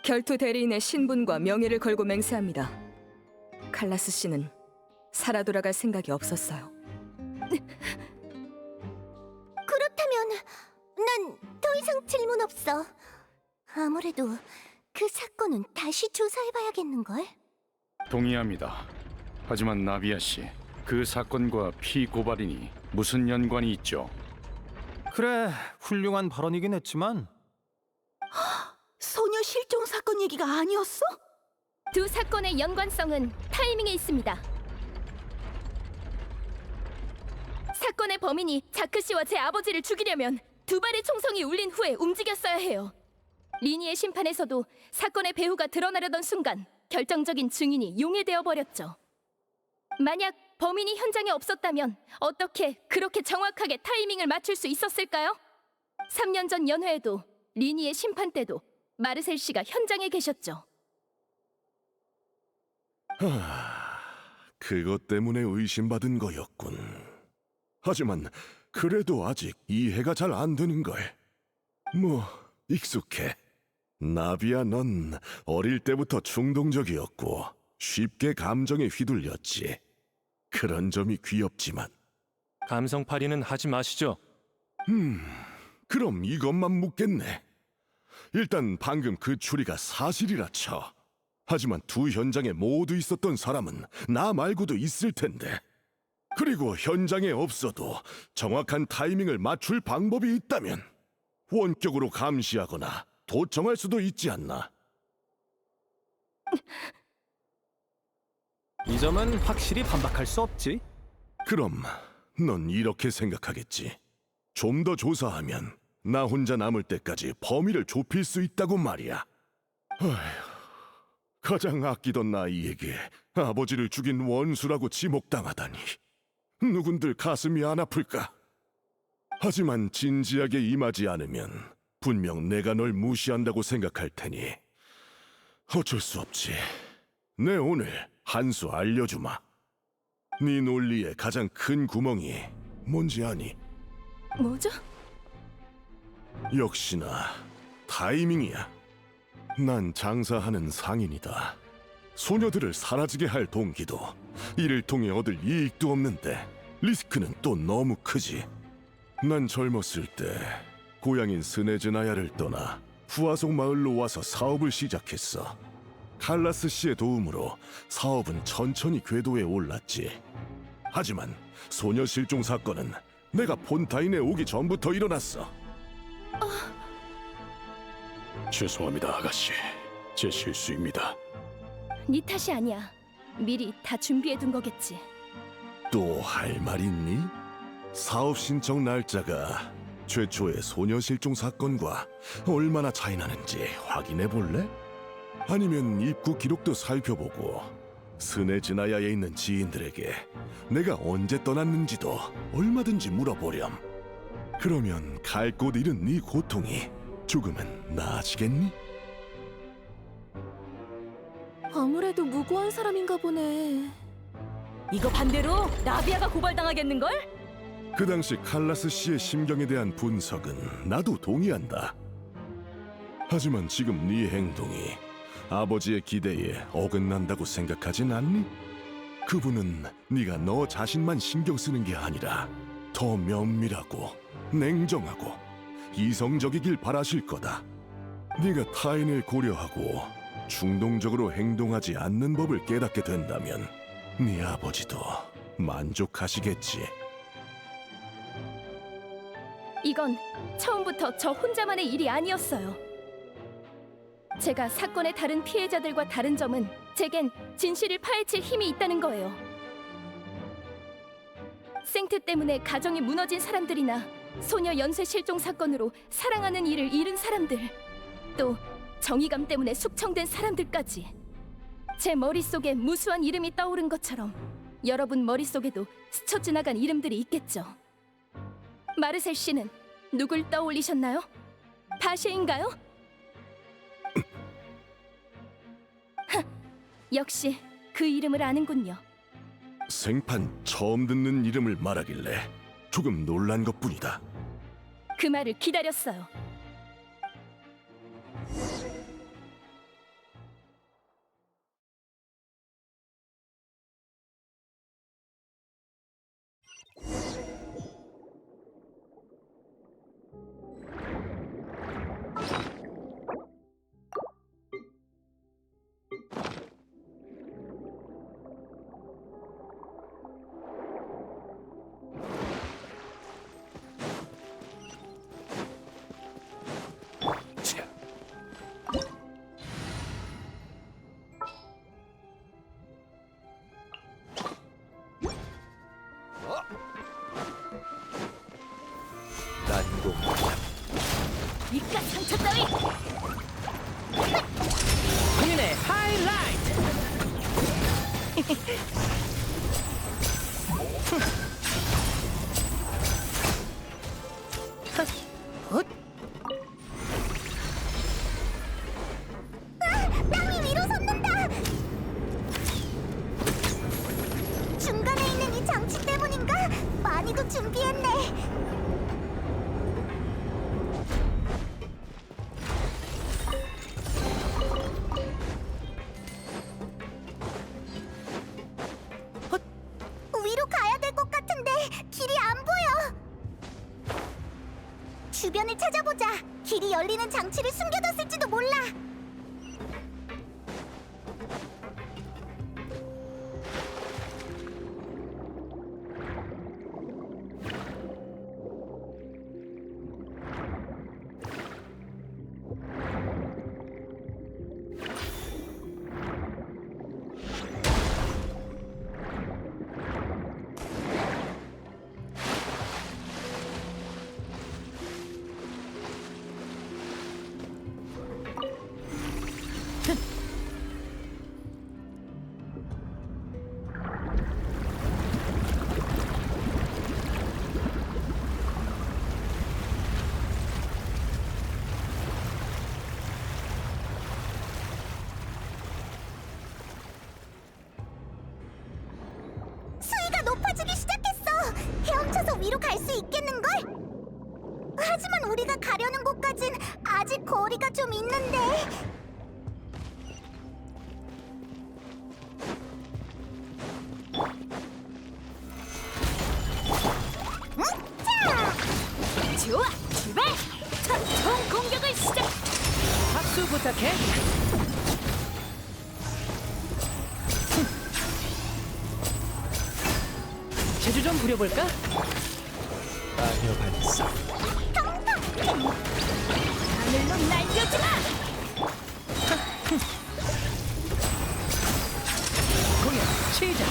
L: 결투 대리인의 신분과 명예를 걸고 맹세합니다. 칼라스 씨는 살아 돌아갈 생각이 없었어요.
D: 그렇다면 난 더 이상 질문 없어. 아무래도 그 사건은 다시 조사해봐야겠는걸?
G: 동의합니다. 하지만 나비아 씨, 그 사건과 피고발인이 무슨 연관이 있죠?
I: 그래, 훌륭한 발언이긴 했지만
J: 소녀 실종 사건 얘기가 아니었어?
B: 두 사건의 연관성은 타이밍에 있습니다. 사건의 범인이 자크 씨와 제 아버지를 죽이려면 두 발의 총성이 울린 후에 움직였어야 해요. 리니의 심판에서도 사건의 배후가 드러나려던 순간 결정적인 증인이 용해되어 버렸죠. 만약 범인이 현장에 없었다면 어떻게 그렇게 정확하게 타이밍을 맞출 수 있었을까요? 3년 전 연회에도 리니의 심판 때도 마르셀 씨가 현장에 계셨죠.
F: 그것 때문에 의심받은 거였군. 하지만 그래도 아직 이해가 잘 안 되는 걸. 뭐 익숙해. 나비야, 넌 어릴 때부터 충동적이었고 쉽게 감정에 휘둘렸지. 그런 점이 귀엽지만.
I: 감성팔이는 하지 마시죠.
F: 그럼 이것만 묻겠네. 일단 방금 그 추리가 사실이라 쳐. 하지만 두 현장에 모두 있었던 사람은 나 말고도 있을 텐데. 그리고 현장에 없어도 정확한 타이밍을 맞출 방법이 있다면 원격으로 감시하거나 도청할 수도 있지 않나?
I: 이 점은 확실히 반박할 수 없지.
F: 그럼 넌 이렇게 생각하겠지. 좀 더 조사하면 나 혼자 남을 때까지 범위를 좁힐 수 있다고 말이야. 어휴, 가장 아끼던 나이에게 아버지를 죽인 원수라고 지목당하다니. 누군들 가슴이 안 아플까? 하지만 진지하게 임하지 않으면 분명 내가 널 무시한다고 생각할 테니 어쩔 수 없지. 내 오늘 한 수 알려주마. 네 논리의 가장 큰 구멍이 뭔지 아니?
B: 뭐죠?
F: 역시나 타이밍이야. 난 장사하는 상인이다. 소녀들을 사라지게 할 동기도, 이를 통해 얻을 이익도 없는데 리스크는 또 너무 크지. 난 젊었을 때 고향인 스네즈나야를 떠나 후아속 마을로 와서 사업을 시작했어. 칼라스 씨의 도움으로 사업은 천천히 궤도에 올랐지. 하지만 소녀 실종 사건은 내가 폰타인에 오기 전부터 일어났어.
K: 죄송합니다, 아가씨. 제 실수입니다.
B: 네 탓이 아니야. 미리 다 준비해둔 거겠지.
F: 또 할 말 있니? 사업 신청 날짜가 최초의 소녀 실종 사건과 얼마나 차이 나는지 확인해 볼래? 아니면 입국 기록도 살펴보고 스네즈나야에 있는 지인들에게 내가 언제 떠났는지도 얼마든지 물어보렴. 그러면 갈 곳 잃은 네 고통이 조금은 나아지겠니?
J: 아무래도 무고한 사람인가 보네.
L: 이거 반대로 나비아가 고발당하겠는걸?
F: 그 당시 칼라스 씨의 심경에 대한 분석은 나도 동의한다. 하지만 지금 네 행동이 아버지의 기대에 어긋난다고 생각하진 않니? 그분은 네가 너 자신만 신경 쓰는 게 아니라 더 면밀하고 냉정하고 이성적이길 바라실 거다. 네가 타인을 고려하고 충동적으로 행동하지 않는 법을 깨닫게 된다면 네 아버지도 만족하시겠지.
B: 이건 처음부터 저 혼자만의 일이 아니었어요. 제가 사건의 다른 피해자들과 다른 점은 제겐 진실을 파헤칠 힘이 있다는 거예요. 생트 때문에 가정이 무너진 사람들이나 소녀 연쇄 실종 사건으로 사랑하는 이를 잃은 사람들, 또 정의감 때문에 숙청된 사람들까지 제 머릿속에 무수한 이름이 떠오른 것처럼 여러분 머릿속에도 스쳐 지나간 이름들이 있겠죠. 마르셀 씨는 누굴 떠올리셨나요? 바셰인가요? 역시 그 이름을 아는군요.
F: 생판 처음 듣는 이름을 말하길래 조금 놀란 것뿐이다.
B: 그 말을 기다렸어요. 이깟 상처 따위!
J: 국민의 하이라이트!
D: 땅이 위로 솟는다! 중간에 있는 이 장치 때문인가? 많이도 준비했네. 위로 가야 될 것 같은데 길이 안 보여. 주변을 찾아보자. 길이 열리는 장치를 숨겨뒀을지도 몰라. 떨어지기 시작했어. 헤엄쳐서 위로 갈 수 있겠는걸? 하지만 우리가 가려는 곳까진 아직 거리가 좀 있는데.
B: 좋아, 출발! 총 공격을 시작! 박수 부탁해! 제주 좀 부려볼까?
I: 아니요, 발사.
B: 하늘로 날려주마! 공연 시작!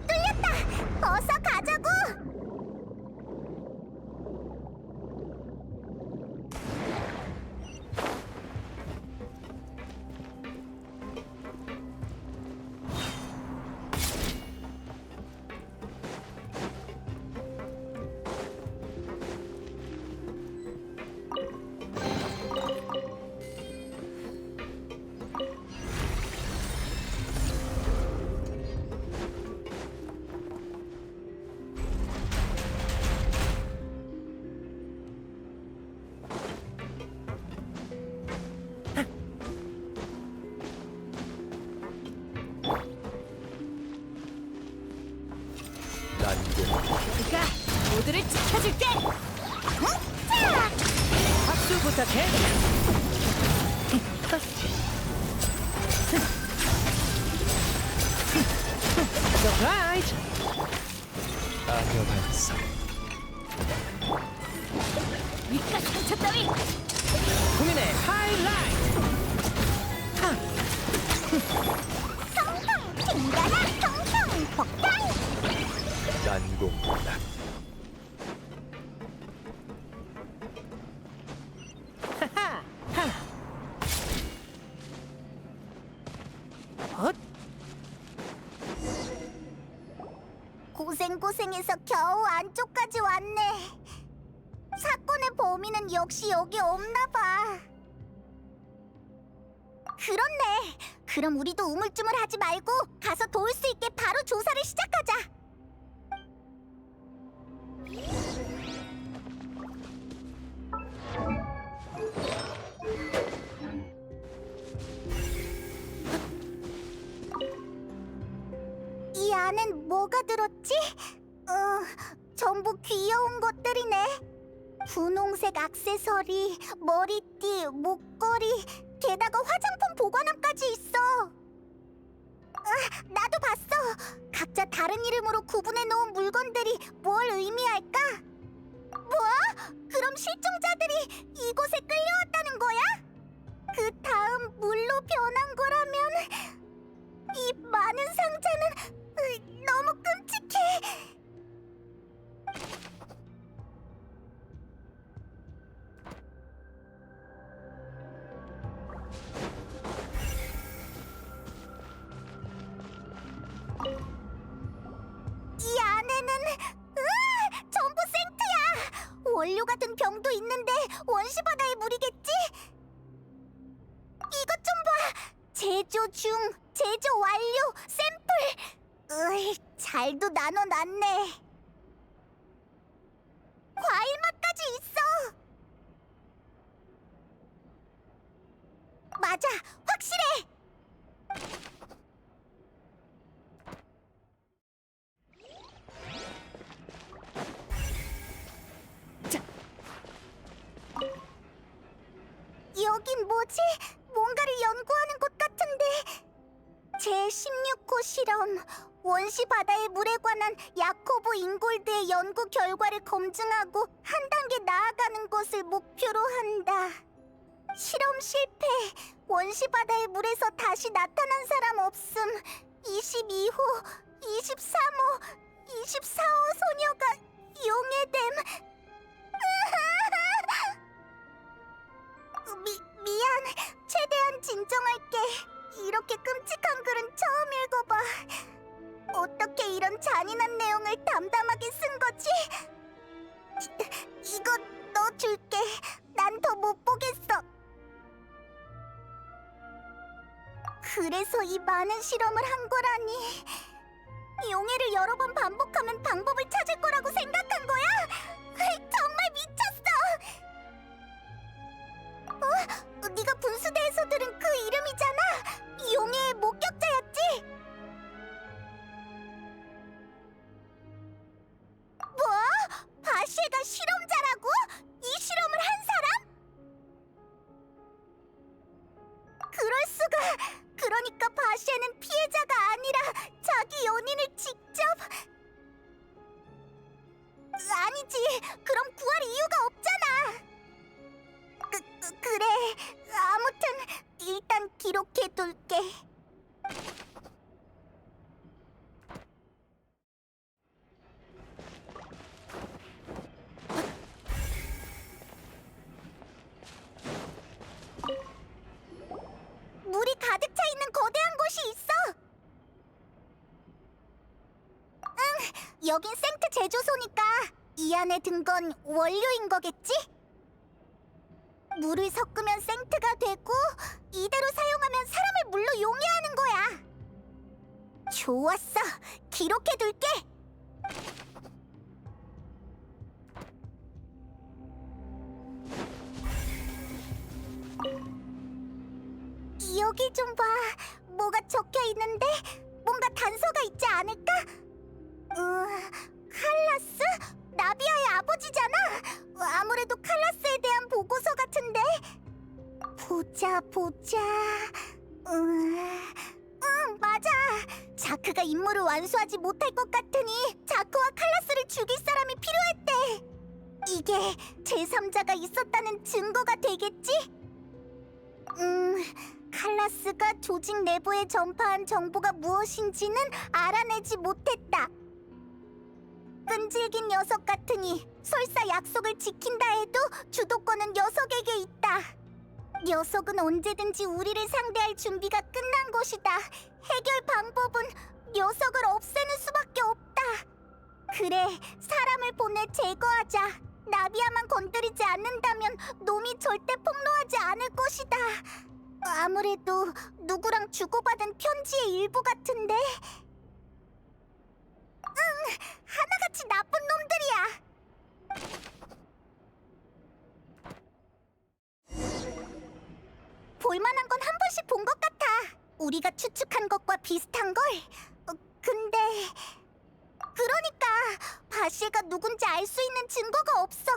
D: 뚫렸다! 어서 가자고!
B: 내가 모두를 지켜줄게! 박수 부탁해! 서프라이즈!
I: 아니요, 발사.
B: 윗가 상처 따위!
I: 국민의 하이라이트.
D: 텅텅 튕겨라! 텅텅 폭탄!
I: 난공불락.
D: 고생고생해서 겨우 안쪽까지 왔네. 사건의 범인은 역시 여기 없나 봐. 그렇네. 그럼 우리도 우물쭈물하지 말고 가서 도울 수 있게 바로 조사를 시작하자. 이 안엔 뭐가 들었지? 전부 귀여운 것들이네. 분홍색 액세서리, 머리띠, 목걸이, 게다가 화장품 보관함까지 있어. 나도 봤어. 각자 다른 이름으로 구분해 놓은 물건들이 뭘 의미할까? 뭐? 그럼 실종자들이 이곳에 끌려왔다는 거야? 그 다음 물로 변한 거라면 이 많은 상자는 너무 끔찍해. 이 안에는 전부 생트야. 원료 같은 병도 있는데 원시 바다의 물이겠지? 이것 좀 봐. 제조 중, 제조 완료, 샘플. 잘도 나눠놨네. 과일 맛까지 있어. 맞아, 확실해. 여긴 뭐지? 뭔가를 연구하는 곳 같은데. 제16호 실험. 원시 바다의 물에 관한 야코브 잉골드의 연구 결과를 검증하고 한 단계 나아가는 것을 목표로 한다. 실험 실패. 원시 바다의 물에서 다시 나타난 사람 없음. 22호, 23호, 24호 소녀가 용해됨. 미안. 최대한 진정할게. 이렇게 끔찍한 글은 처음 읽어봐. 어떻게 이런 잔인한 내용을 담담하게 쓴 거지? 이거 너 줄게. 난 더 못 보겠어. 그래서 이 많은 실험을 한 거라니. 용해를 여러 번 반복하면 방법을 찾을 거라고 생각한 거야? 정말 미쳤어. 네가 분수대에서 들은 그 이름이잖아. 용해의 목격자였지? 뭐? 바시가 실험자라고? 이 실험을 한 사람? 그럴 수가. 그러니까 바시에는 피해자가 아니라 자기 연인을 직접... 아니지. 그럼 구할 이유가 없잖아. 그래. 아무튼 일단 기록해둘게. 물이 가득 차 있는 거대한 곳이 있어. 응, 여긴 생트 제조소니까 이 안에 든 건 원료인 거겠지? 물을 섞으면 생트가 되고 이대로 사용하면 사람을 물로 용해하는 거야. 좋았어. 기록해둘게. 여기 좀 봐. 뭐가 적혀 있는데? 뭔가 단서가 있지 않을까? 칼라스? 나비아의 아버지잖아. 아무래도 칼라스에 대한 보고서 같은데. 보자. 맞아. 자크가 임무를 완수하지 못할 것 같으니 자크와 칼라스를 죽일 사람이 필요했대. 이게 제3자가 있었다는 증거가 되겠지? 칼라스가 조직 내부에 전파한 정보가 무엇인지는 알아내지 못했다. 끈질긴 녀석 같으니 설사 약속을 지킨다 해도 주도권은 녀석에게 있다. 녀석은 언제든지 우리를 상대할 준비가 끝난 것이다. 해결 방법은 녀석을 없애는 수밖에 없다. 그래, 사람을 보내 제거하자. 나비아만 건드리지 않는다면 놈이 절대 폭로하지 않을 것이다. 아무래도 누구랑 주고받은 편지의 일부 같은데. 하나같이 나쁜 놈들이야. 볼만한 건 한 번씩 본 것 같아. 우리가 추측한 것과 비슷한 걸. 근데... 그러니까 바시가 누군지 알 수 있는 증거가 없어.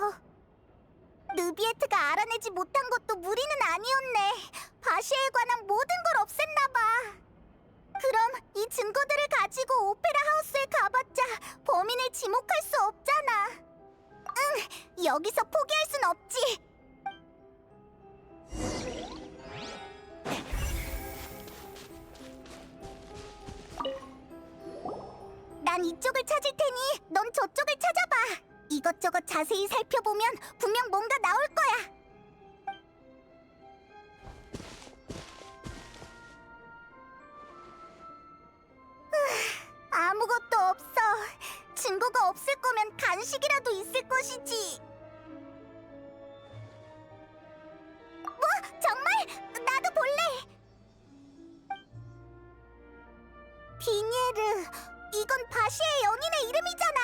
D: 느비에트가 알아내지 못한 것도 무리는 아니었네. 바시에 관한 모든 걸 없앴나 봐. 그럼 이 증거들을 가지고 오페라 하우스에 가봤자 범인을 지목할 수 없잖아. 여기서 포기할 순 없지. 난 이쪽을 찾을 테니 넌 저쪽을 찾아봐. 이것저것 자세히 살펴보면 분명 뭔가 나올 거야. 아무것도 없어. 증거가 없을 거면 간식이라도 있을 것이지. 뭐? 정말? 나도 볼래. 비니에르, 이건 바시의 연인의 이름이잖아.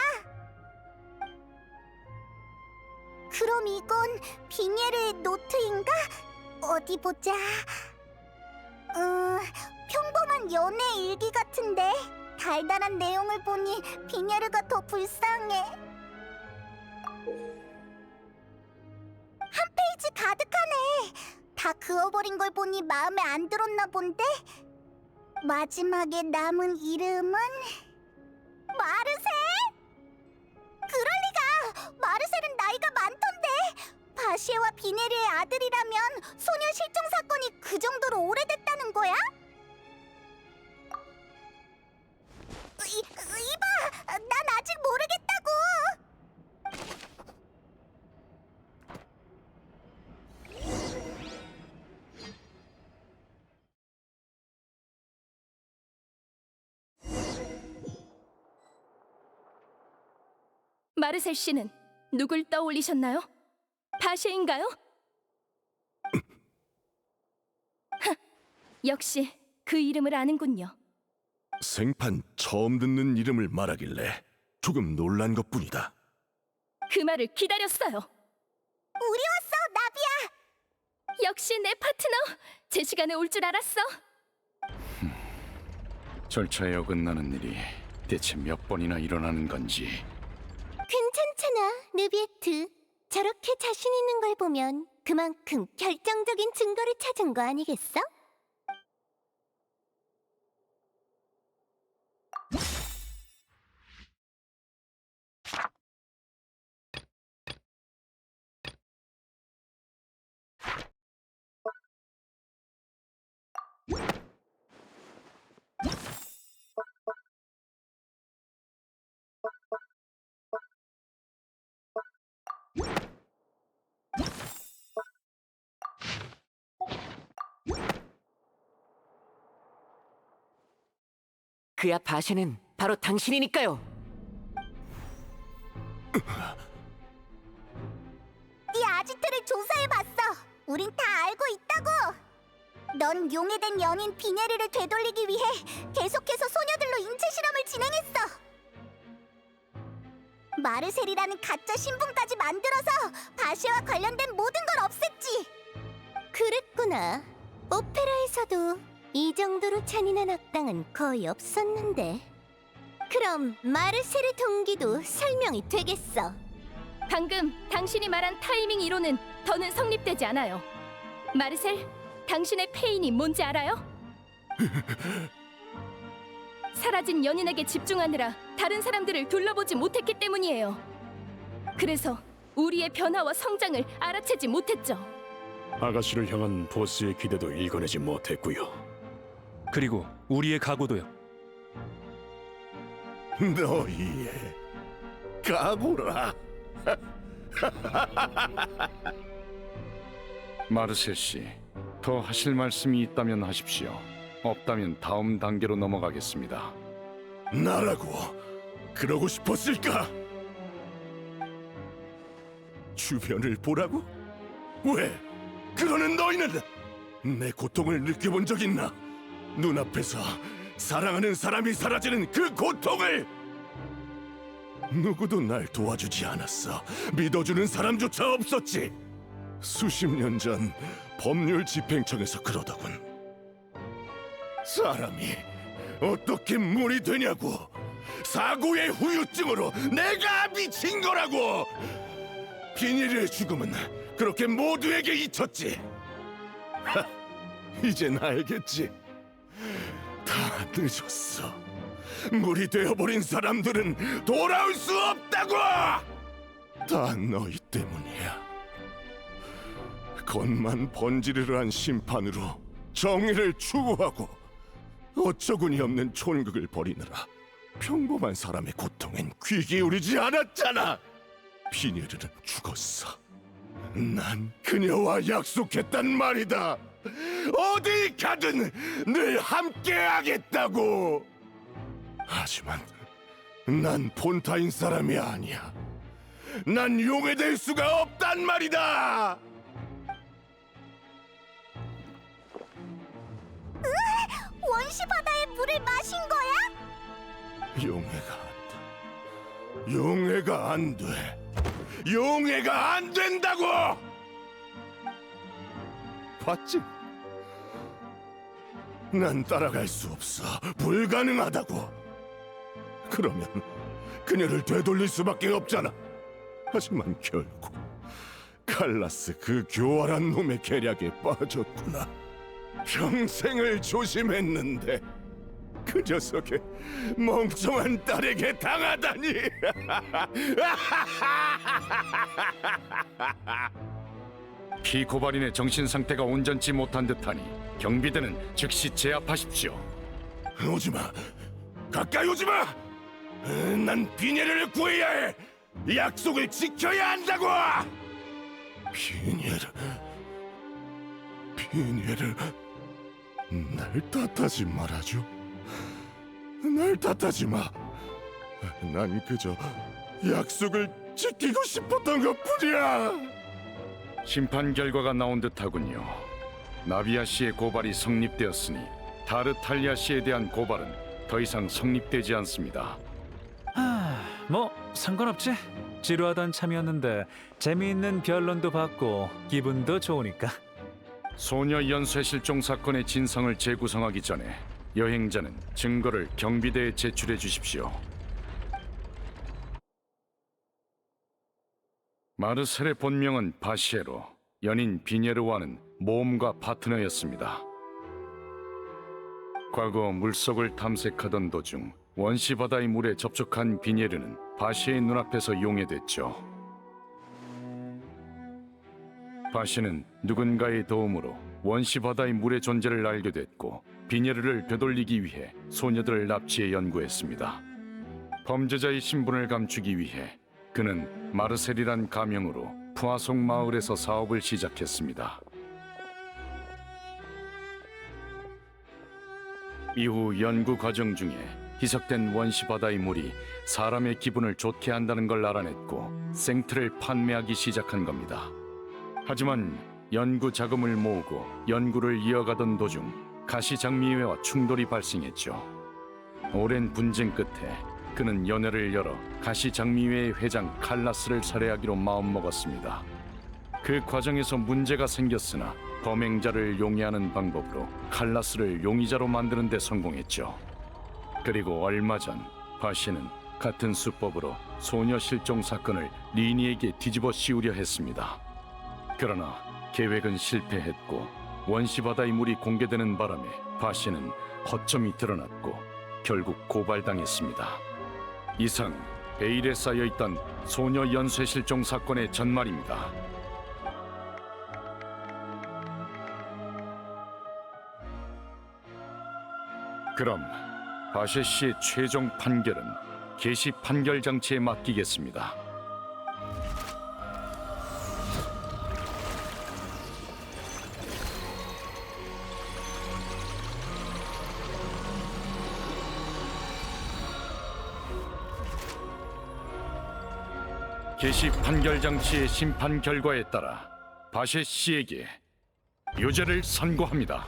D: 그럼 이건 비니에르의 노트인가? 어디 보자. 평범한 연애 일기 같은데. 달달한 내용을 보니 비니에르가 더 불쌍해. 한 페이지 가득하네. 다 그어버린 걸 보니 마음에 안 들었나 본데. 마지막에 남은 이름은 마르셀? 그럴 리가. 마르셀은 나이가 많던데. 바시에와 비네리의 아들이라면 소녀 실종 사건이 그 정도로 오래됐다는 거야? 이봐! 난 아직 모르겠다고!
B: 마르셀 씨는 누굴 떠올리셨나요? 바시인가요? 역시 그 이름을 아는군요.
F: 생판 처음 듣는 이름을 말하길래 조금 놀란 것뿐이다.
B: 그 말을 기다렸어요.
D: 우리 왔어, 나비야!
B: 역시 내 파트너! 제 시간에 올 줄 알았어.
G: 절차에 어긋나는 일이 대체 몇 번이나 일어나는 건지.
D: 괜찮잖아, 느비에트. 저렇게 자신 있는 걸 보면 그만큼 결정적인 증거를 찾은 거 아니겠어?
I: 그야 바시는 바로 당신이니까요.
D: 네 아지트를 조사해봤어. 우린 다 알고 있다고. 넌 용해된 연인 비네리를 되돌리기 위해 계속해서 소녀들로 인체 실험을 진행했어. 마르셀이라는 가짜 신분까지 만들어서 바시와 관련된 모든 걸 없앴지. 그랬구나. 오페라에서도 이 정도로 잔인한 악당은 거의 없었는데. 그럼 마르셀의 동기도 설명이 되겠어.
B: 방금 당신이 말한 타이밍 이론은 더는 성립되지 않아요. 마르셀, 당신의 페인이 뭔지 알아요? 사라진 연인에게 집중하느라 다른 사람들을 둘러보지 못했기 때문이에요. 그래서 우리의 변화와 성장을 알아채지 못했죠.
K: 아가씨를 향한 보스의 기대도 읽어내지 못했고요.
E: 그리고 우리의 각오도요.
F: 너희의 각오라.
G: 마르셀 씨, 더 하실 말씀이 있다면 하십시오. 없다면 다음 단계로 넘어가겠습니다.
F: 나라고 그러고 싶었을까? 주변을 보라고? 왜? 그러는 너희는 내 고통을 느껴본 적 있나? 눈앞에서 사랑하는 사람이 사라지는 그 고통을! 누구도 날 도와주지 않았어. 믿어주는 사람조차 없었지. 수십 년 전 법률 집행청에서 그러더군. 사람이 어떻게 물이 되냐고. 사고의 후유증으로 내가 미친 거라고. 비닐의 죽음은 그렇게 모두에게 잊혔지. 하, 이젠 알겠지. 다 늦었어. 물이 되어버린 사람들은 돌아올 수 없다고. 다 너희 때문이야. 겉만 번지르르 한 심판으로 정의를 추구하고 어처구니 없는 촌극을 벌이느라 평범한 사람의 고통엔 귀 기울이지 않았잖아. 비닐은 죽었어. 난 그녀와 약속했단 말이다. 어디 가든 늘 함께하겠다고. 하지만 난 폰타인 사람이 아니야. 난 용해될 수가 없단 말이다.
D: 원시 바다의 물을 마신 거야?
F: 용해가 안 돼. 용해가 안 된다고! 봤지? 난 따라갈 수 없어. 불가능하다고. 그러면 그녀를 되돌릴 수밖에 없잖아. 하지만 결국 칼라스 그 교활한 놈의 계략에 빠졌구나. 평생을 조심했는데 그 녀석의 멍청한 딸에게 당하다니.
G: 피고발인의 정신 상태가 온전치 못한 듯하니 경비대는 즉시 제압하십시오.
F: 오지마, 가까이 오지마. 난 비녀를 구해야 해. 약속을 지켜야 한다고. 비녀를 날 탓하지 말아줘. 날 탓하지 마. 난 그저 약속을 지키고 싶었던 것뿐이야.
G: 심판 결과가 나온 듯하군요. 나비아 씨의 고발이 성립되었으니 타르탈리아 씨에 대한 고발은 더 이상 성립되지 않습니다.
H: 뭐 상관없지. 지루하던 참이었는데 재미있는 변론도 받고 기분도 좋으니까.
G: 소녀 연쇄 실종 사건의 진상을 재구성하기 전에 여행자는 증거를 경비대에 제출해 주십시오. 마르셀의 본명은 바시에로, 연인 비녜르와는 모험가 파트너였습니다. 과거 물속을 탐색하던 도중 원시 바다의 물에 접촉한 비녜르는 바시의 눈앞에서 용해됐죠. 바시는 누군가의 도움으로 원시 바다의 물의 존재를 알게 됐고 비녜르를 되돌리기 위해 소녀들을 납치해 연구했습니다. 범죄자의 신분을 감추기 위해 그는 마르셀이란 가명으로 푸아송 마을에서 사업을 시작했습니다. 이후 연구 과정 중에 희석된 원시 바다의 물이 사람의 기분을 좋게 한다는 걸 알아냈고 생트를 판매하기 시작한 겁니다. 하지만 연구 자금을 모으고 연구를 이어가던 도중 가시장미회와 충돌이 발생했죠. 오랜 분쟁 끝에 그는 연회를 열어 가시장미회의 회장 칼라스를 살해하기로 마음먹었습니다. 그 과정에서 문제가 생겼으나 범행자를 용의하는 방법으로 칼라스를 용의자로 만드는 데 성공했죠. 그리고 얼마 전 바시는 같은 수법으로 소녀 실종 사건을 리니에게 뒤집어 씌우려 했습니다. 그러나 계획은 실패했고 원시 바다의 물이 공개되는 바람에 바시는 허점이 드러났고 결국 고발당했습니다. 이상 베일에 쌓여있던 소녀 연쇄 실종 사건의 전말입니다. 그럼 바셰 씨의 최종 판결은 개시 판결 장치에 맡기겠습니다. 개시 판결 장치의 심판 결과에 따라 바셰 씨에게 유죄를 선고합니다.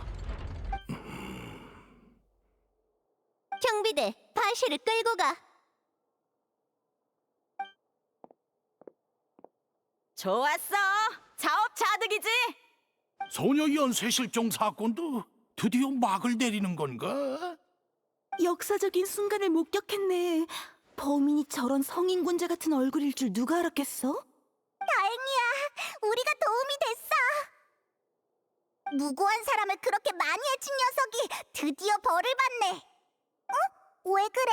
D: 경비대, 바시를 끌고 가.
J: 좋았어. 자업자득이지.
M: 소녀 연쇄 실종 사건도 드디어 막을 내리는 건가?
J: 역사적인 순간을 목격했네. 범인이 저런 성인군자 같은 얼굴일 줄 누가 알았겠어?
D: 다행이야. 우리가 도움이 됐어. 무고한 사람을 그렇게 많이 해친 녀석이 드디어 벌을 받네. 어? 왜 그래?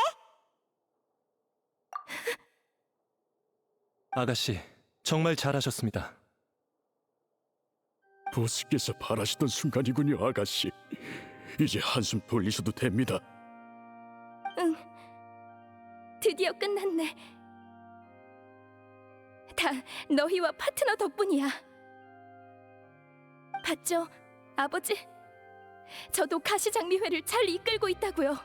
E: 아가씨, 정말 잘하셨습니다.
K: 보스께서 바라시던 순간이군요, 아가씨. 이제 한숨 돌리셔도 됩니다.
B: 응. 드디어 끝났네. 다 너희와 파트너 덕분이야. 봤죠, 아버지? 저도 가시장미회를 잘 이끌고 있다고요.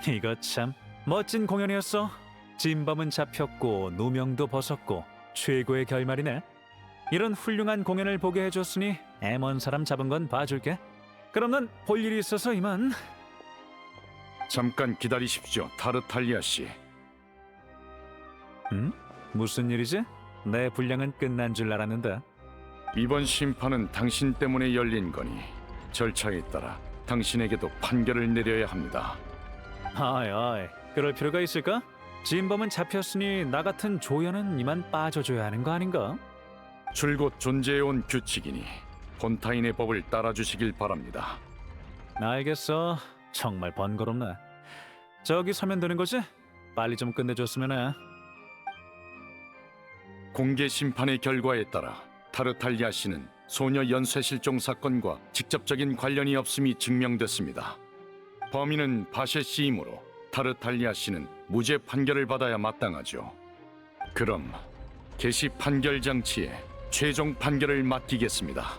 H: 이거 참 멋진 공연이었어. 진범은 잡혔고 누명도 벗었고 최고의 결말이네. 이런 훌륭한 공연을 보게 해줬으니 M1 사람 잡은 건 봐줄게. 그럼 난 볼 일이 있어서 이만.
G: 잠깐 기다리십시오, 타르탈리아 씨.
H: 무슨 일이지? 내 분량은 끝난 줄 알았는데.
G: 이번 심판은 당신 때문에 열린 거니 절차에 따라 당신에게도 판결을 내려야 합니다.
H: 어이, 그럴 필요가 있을까? 진범은 잡혔으니 나 같은 조연은 이만 빠져줘야 하는 거 아닌가?
G: 줄곧 존재해온 규칙이니 폰타인의 법을 따라주시길 바랍니다.
H: 알겠어. 정말 번거롭네. 저기 서면 되는 거지? 빨리 좀 끝내줬으면 해.
G: 공개 심판의 결과에 따라 타르탈리아 씨는 소녀 연쇄 실종 사건과 직접적인 관련이 없음이 증명됐습니다. 범인은 바셰 씨이므로 타르탈리아 씨는 무죄 판결을 받아야 마땅하죠. 그럼 개시 판결 장치에 최종 판결을 맡기겠습니다.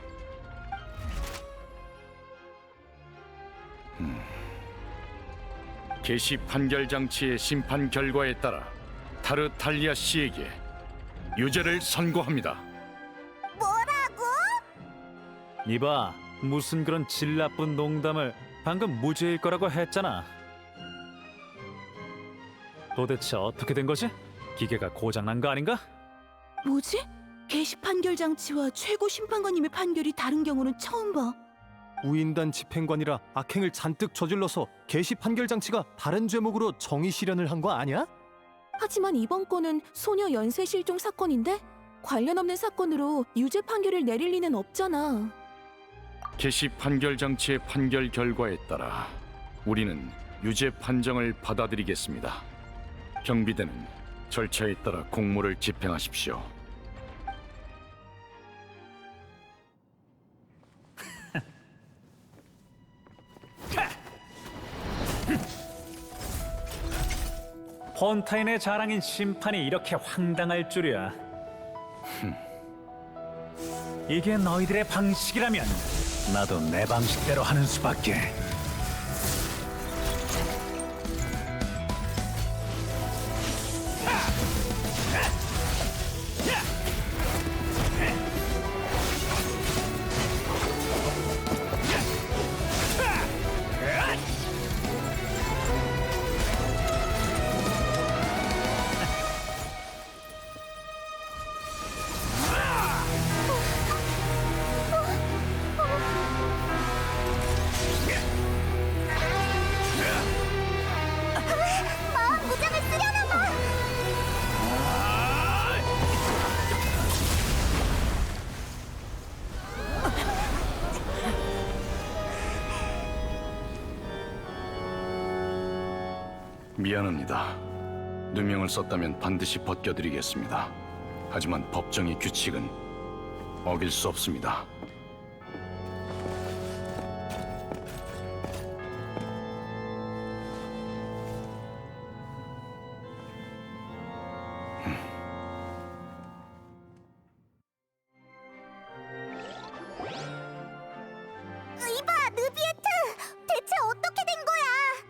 G: 개시 판결 장치의 심판 결과에 따라 타르탈리아 씨에게 유죄를 선고합니다.
D: 뭐라고?
H: 이봐, 무슨 그런 질 나쁜 농담을. 방금 무죄일 거라고 했잖아. 도대체 어떻게 된 거지? 기계가 고장난 거 아닌가?
J: 뭐지? 개시 판결 장치와 최고 심판관님의 판결이 다른 경우는 처음 봐.
N: 우인단 집행관이라 악행을 잔뜩 저질러서 개시 판결 장치가 다른 죄목으로 정의 실현을 한 거 아니야?
J: 하지만 이번 건은 소녀 연쇄 실종 사건인데 관련 없는 사건으로 유죄 판결을 내릴 리는 없잖아.
G: 개시 판결 장치의 판결 결과에 따라 우리는 유죄 판정을 받아들이겠습니다. 경비대는 절차에 따라 공무를 집행하십시오.
H: 폰타인의 자랑인 심판이 이렇게 황당할 줄이야. 이게 너희들의 방식이라면 나도 내 방식대로 하는 수밖에.
D: 마왕 무장을 쓰려나 봐.
G: 미안합니다. 누명을 썼다면 반드시 벗겨드리겠습니다. 하지만 법정의 규칙은 어길 수 없습니다.
D: 이봐, 느비에트! 대체 어떻게 된 거야?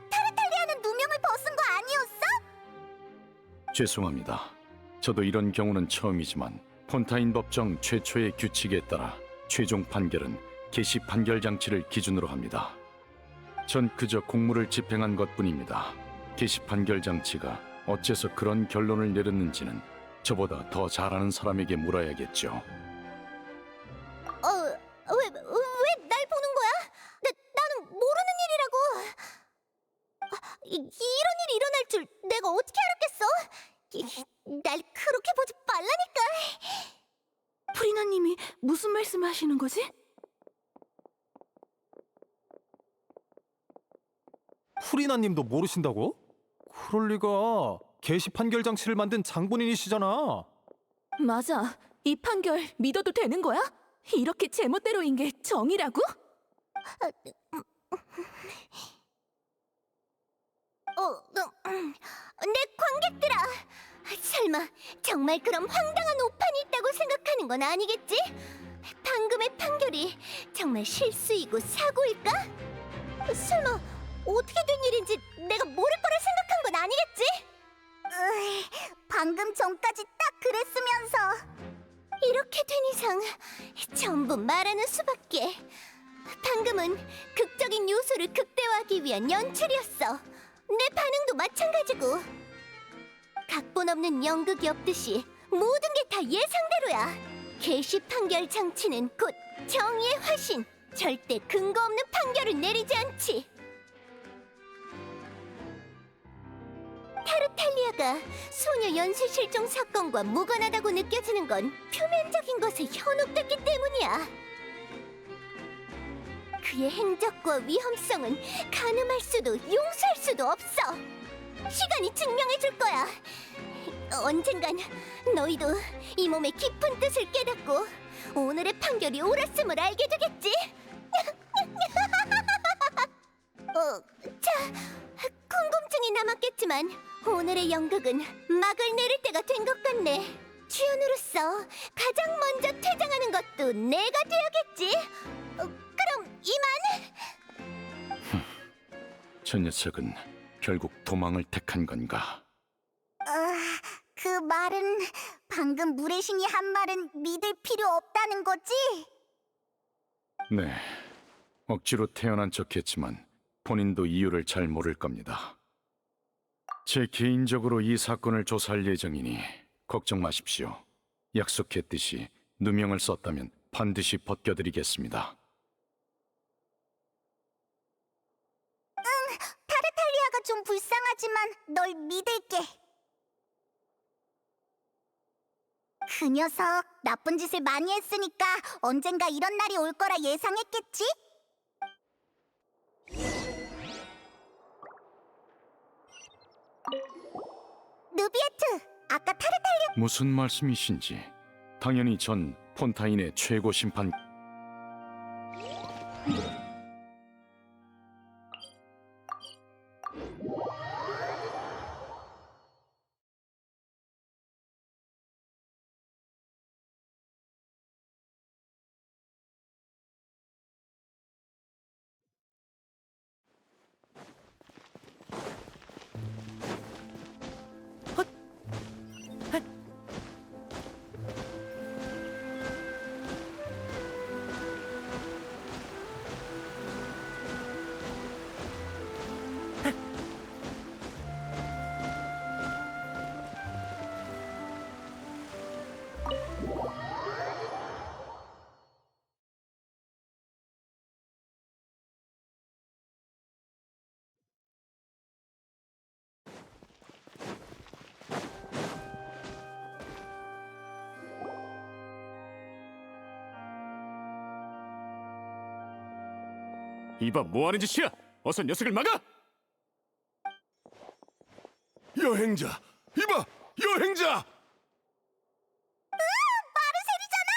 D: 타르탈리아는 누명을 벗은 거 아니었어?
G: 죄송합니다. 저도 이런 경우는 처음이지만 폰타인 법정 최초의 규칙에 따라 최종 판결은 개시 판결 장치를 기준으로 합니다. 전 그저 공무를 집행한 것뿐입니다. 개시 판결 장치가 어째서 그런 결론을 내렸는지는 저보다 더 잘 아는 사람에게 물어야겠죠.
D: 왜 날 보는 거야? 나는 모르는 일이라고. 이런 일이 일어날 줄 내가 어떻게 알았겠어? 날 그렇게 보지 말라니까.
J: 프리나님이 무슨 말씀을 하시는 거지?
N: 프리나님도 모르신다고? 그럴 리가. 개시 판결 장치를 만든 장본인이시잖아.
J: 맞아. 이 판결 믿어도 되는 거야? 이렇게 제멋대로인 게 정의라고?
D: 내 관객들아, 설마 정말 그런 황당한 오판이 있다고 생각하는 건 아니겠지? 방금의 판결이 정말 실수이고 사고일까? 설마 어떻게 된 일인지 내가 모를 거라 생각한 건 아니겠지? 방금 전까지 딱 그랬으면서. 이렇게 된 이상 전부 말하는 수밖에. 방금은 극적인 요소를 극대화하기 위한 연출이었어. 내 반응도 마찬가지고. 각본 없는 연극이 없듯이 모든 게 다 예상대로야. 개시 판결 장치는 곧 정의의 화신. 절대 근거 없는 판결을 내리지 않지. 타르탈리아가 소녀 연쇄 실종 사건과 무관하다고 느껴지는 건 표면적인 것에 현혹됐기 때문이야. 그의 행적과 위험성은 가늠할 수도 용서할 수도 없어. 시간이 증명해줄 거야. 언젠간 너희도 이 몸의 깊은 뜻을 깨닫고 오늘의 판결이 옳았음을 알게 되겠지. 자, 궁금증이 남았겠지만 오늘의 연극은 막을 내릴 때가 된 것 같네. 주연으로서 가장 먼저 퇴장하는 것도 내가 되어야겠지. 그럼 이만.
G: 저 녀석은 결국 도망을 택한 건가?
D: 그 말은 방금 물의 신이 한 말은 믿을 필요 없다는 거지?
G: 네, 억지로 태어난 척했지만 본인도 이유를 잘 모를 겁니다. 제 개인적으로 이 사건을 조사할 예정이니 걱정 마십시오. 약속했듯이 누명을 썼다면 반드시 벗겨드리겠습니다.
D: 타르탈리아가 좀 불쌍하지만 널 믿을게. 그 녀석 나쁜 짓을 많이 했으니까 언젠가 이런 날이 올 거라 예상했겠지? 누비에트, 아까 타르탈리아
G: 무슨 말씀이신지. 당연히 전 폰타인의 최고 심판.
K: 이봐, 뭐하는 짓이야? 어서 녀석을 막아!
F: 여행자, 이봐, 여행자!
D: 마르셀이잖아!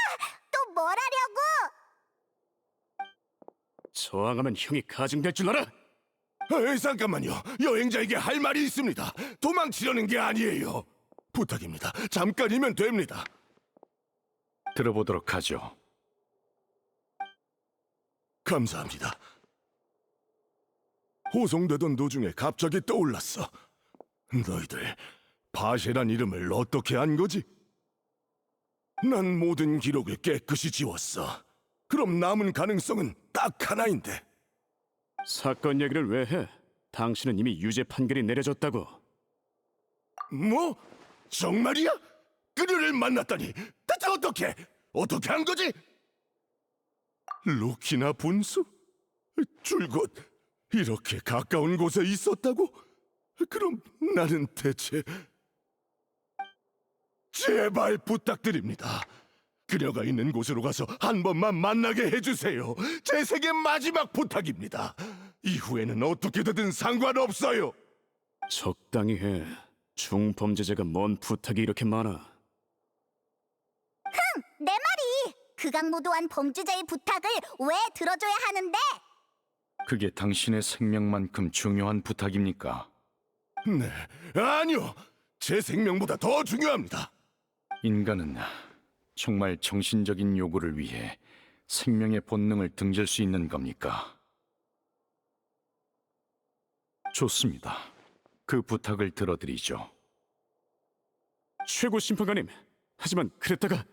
D: 또 뭘 하려고?
K: 저항하면 형이 가증될 줄 알아?
F: 잠깐만요. 여행자에게 할 말이 있습니다. 도망치려는 게 아니에요. 부탁입니다. 잠깐이면 됩니다.
G: 들어보도록 하죠.
F: 감사합니다. 호송되던 도중에 갑자기 떠올랐어. 너희들 바쉐란 이름을 어떻게 안 거지? 난 모든 기록을 깨끗이 지웠어. 그럼 남은 가능성은 딱 하나인데.
K: 사건 얘기를 왜 해? 당신은 이미 유죄 판결이 내려졌다고.
F: 뭐? 정말이야? 그녀를 만났다니 대체 어떻게 한 거지? 루키나 분수? 줄곧 이렇게 가까운 곳에 있었다고? 그럼 나는 대체... 제발 부탁드립니다. 그녀가 있는 곳으로 가서 한 번만 만나게 해주세요. 제 생애 마지막 부탁입니다. 이후에는 어떻게 되든 상관없어요.
K: 적당히 해. 중범죄자가 뭔 부탁이 이렇게 많아.
D: 내 말이! 극악무도한 범죄자의 부탁을 왜 들어줘야 하는데?
G: 그게 당신의 생명만큼 중요한 부탁입니까?
F: 네, 아니요. 제 생명보다 더 중요합니다.
G: 인간은 정말 정신적인 요구를 위해 생명의 본능을 등질 수 있는 겁니까? 좋습니다. 그 부탁을 들어드리죠.
K: 최고 심판관님, 하지만 그랬다가...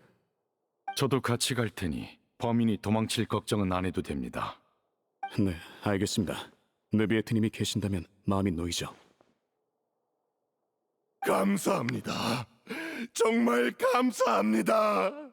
G: 저도 같이 갈 테니 범인이 도망칠 걱정은 안 해도 됩니다.
K: 네, 알겠습니다. 느비에트님이 계신다면 마음이 놓이죠.
F: 감사합니다. 정말 감사합니다.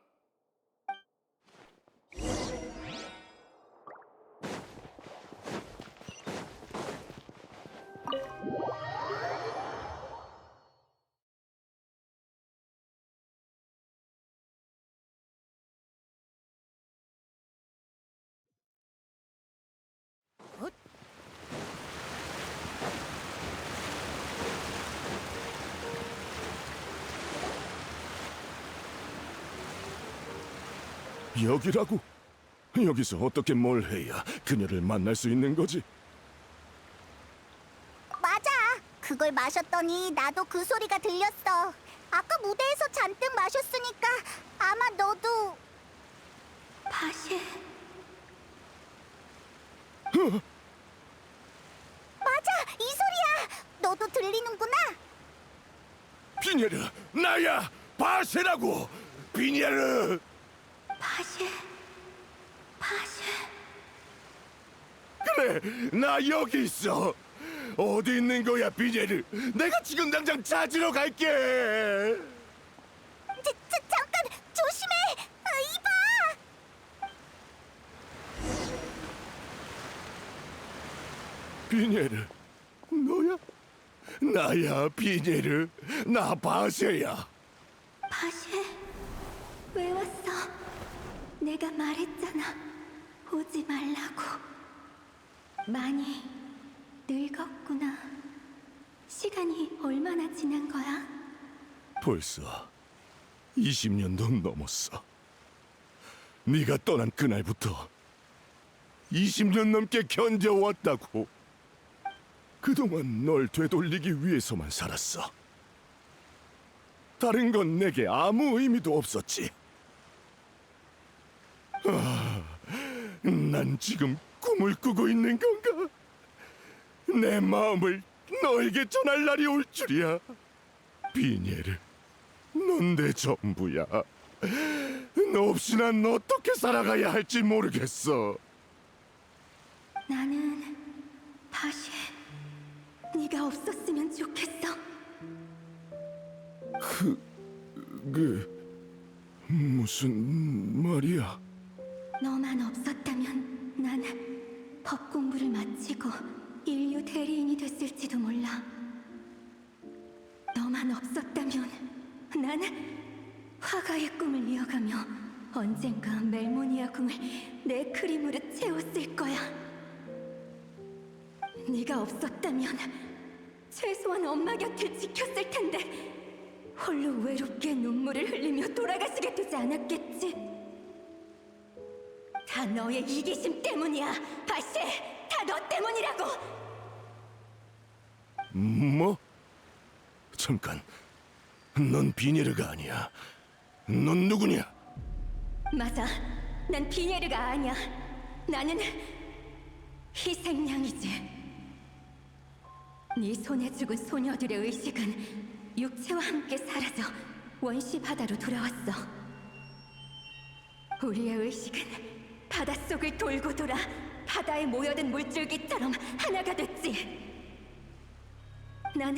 F: 여기라고? 여기서 어떻게 뭘 해야 그녀를 만날 수 있는 거지?
D: 맞아. 그걸 마셨더니 나도 그 소리가 들렸어. 아까 무대에서 잔뜩 마셨으니까 아마 너도
B: 바실.
D: 맞아. 이 소리야. 너도 들리는구나.
F: 비녀르, 나야! 바세라고! 비녀르!
B: 바실.
F: 그래, 나 여기 있어. 어디 있는 거야, 비녀르? 내가 지금 당장 찾으러 갈게.
D: 잠깐 조심해. 이봐.
F: 비녀르, 너야? 나야, 비녀르. 나 바세야.
B: 바실, 왜 왔어? 내가 말했잖아. 오지 말라고. 많이 늙었구나. 시간이 얼마나 지난 거야?
F: 벌써 20년도 넘었어. 네가 떠난 그날부터 20년 넘게 견뎌왔다고. 그동안 널 되돌리기 위해서만 살았어. 다른 건 내게 아무 의미도 없었지. 난 지금 꿈을 꾸고 있는 건가? 내 마음을 너에게 전할 날이 올 줄이야. 비녀르, 넌 내 전부야. 너 없이 난 어떻게 살아가야 할지 모르겠어.
B: 나는 바실, 네가 없었으면 좋겠어.
F: 무슨 말이야?
B: 너만 없었다면 난 법 공부를 마치고 인류 대리인이 됐을지도 몰라. 너만 없었다면 나는 화가의 꿈을 이어가며 언젠가 멜모니아 궁을 내 그림으로 채웠을 거야. 네가 없었다면 최소한 엄마 곁을 지켰을 텐데 홀로 외롭게 눈물을 흘리며 돌아가시게 되지 않았겠지? 다 너의 이기심 때문이야, 바실! 다 너 때문이라고!
F: 뭐? 잠깐, 넌 비녀르가 아니야. 넌 누구냐?
B: 맞아, 난 비녀르가 아니야. 나는 희생양이지. 네 손에 죽은 소녀들의 의식은 육체와 함께 사라져 원시 바다로 돌아왔어. 우리의 의식은 바닷속을 돌고 돌아 바다에 모여든 물줄기처럼 하나가 됐지. 난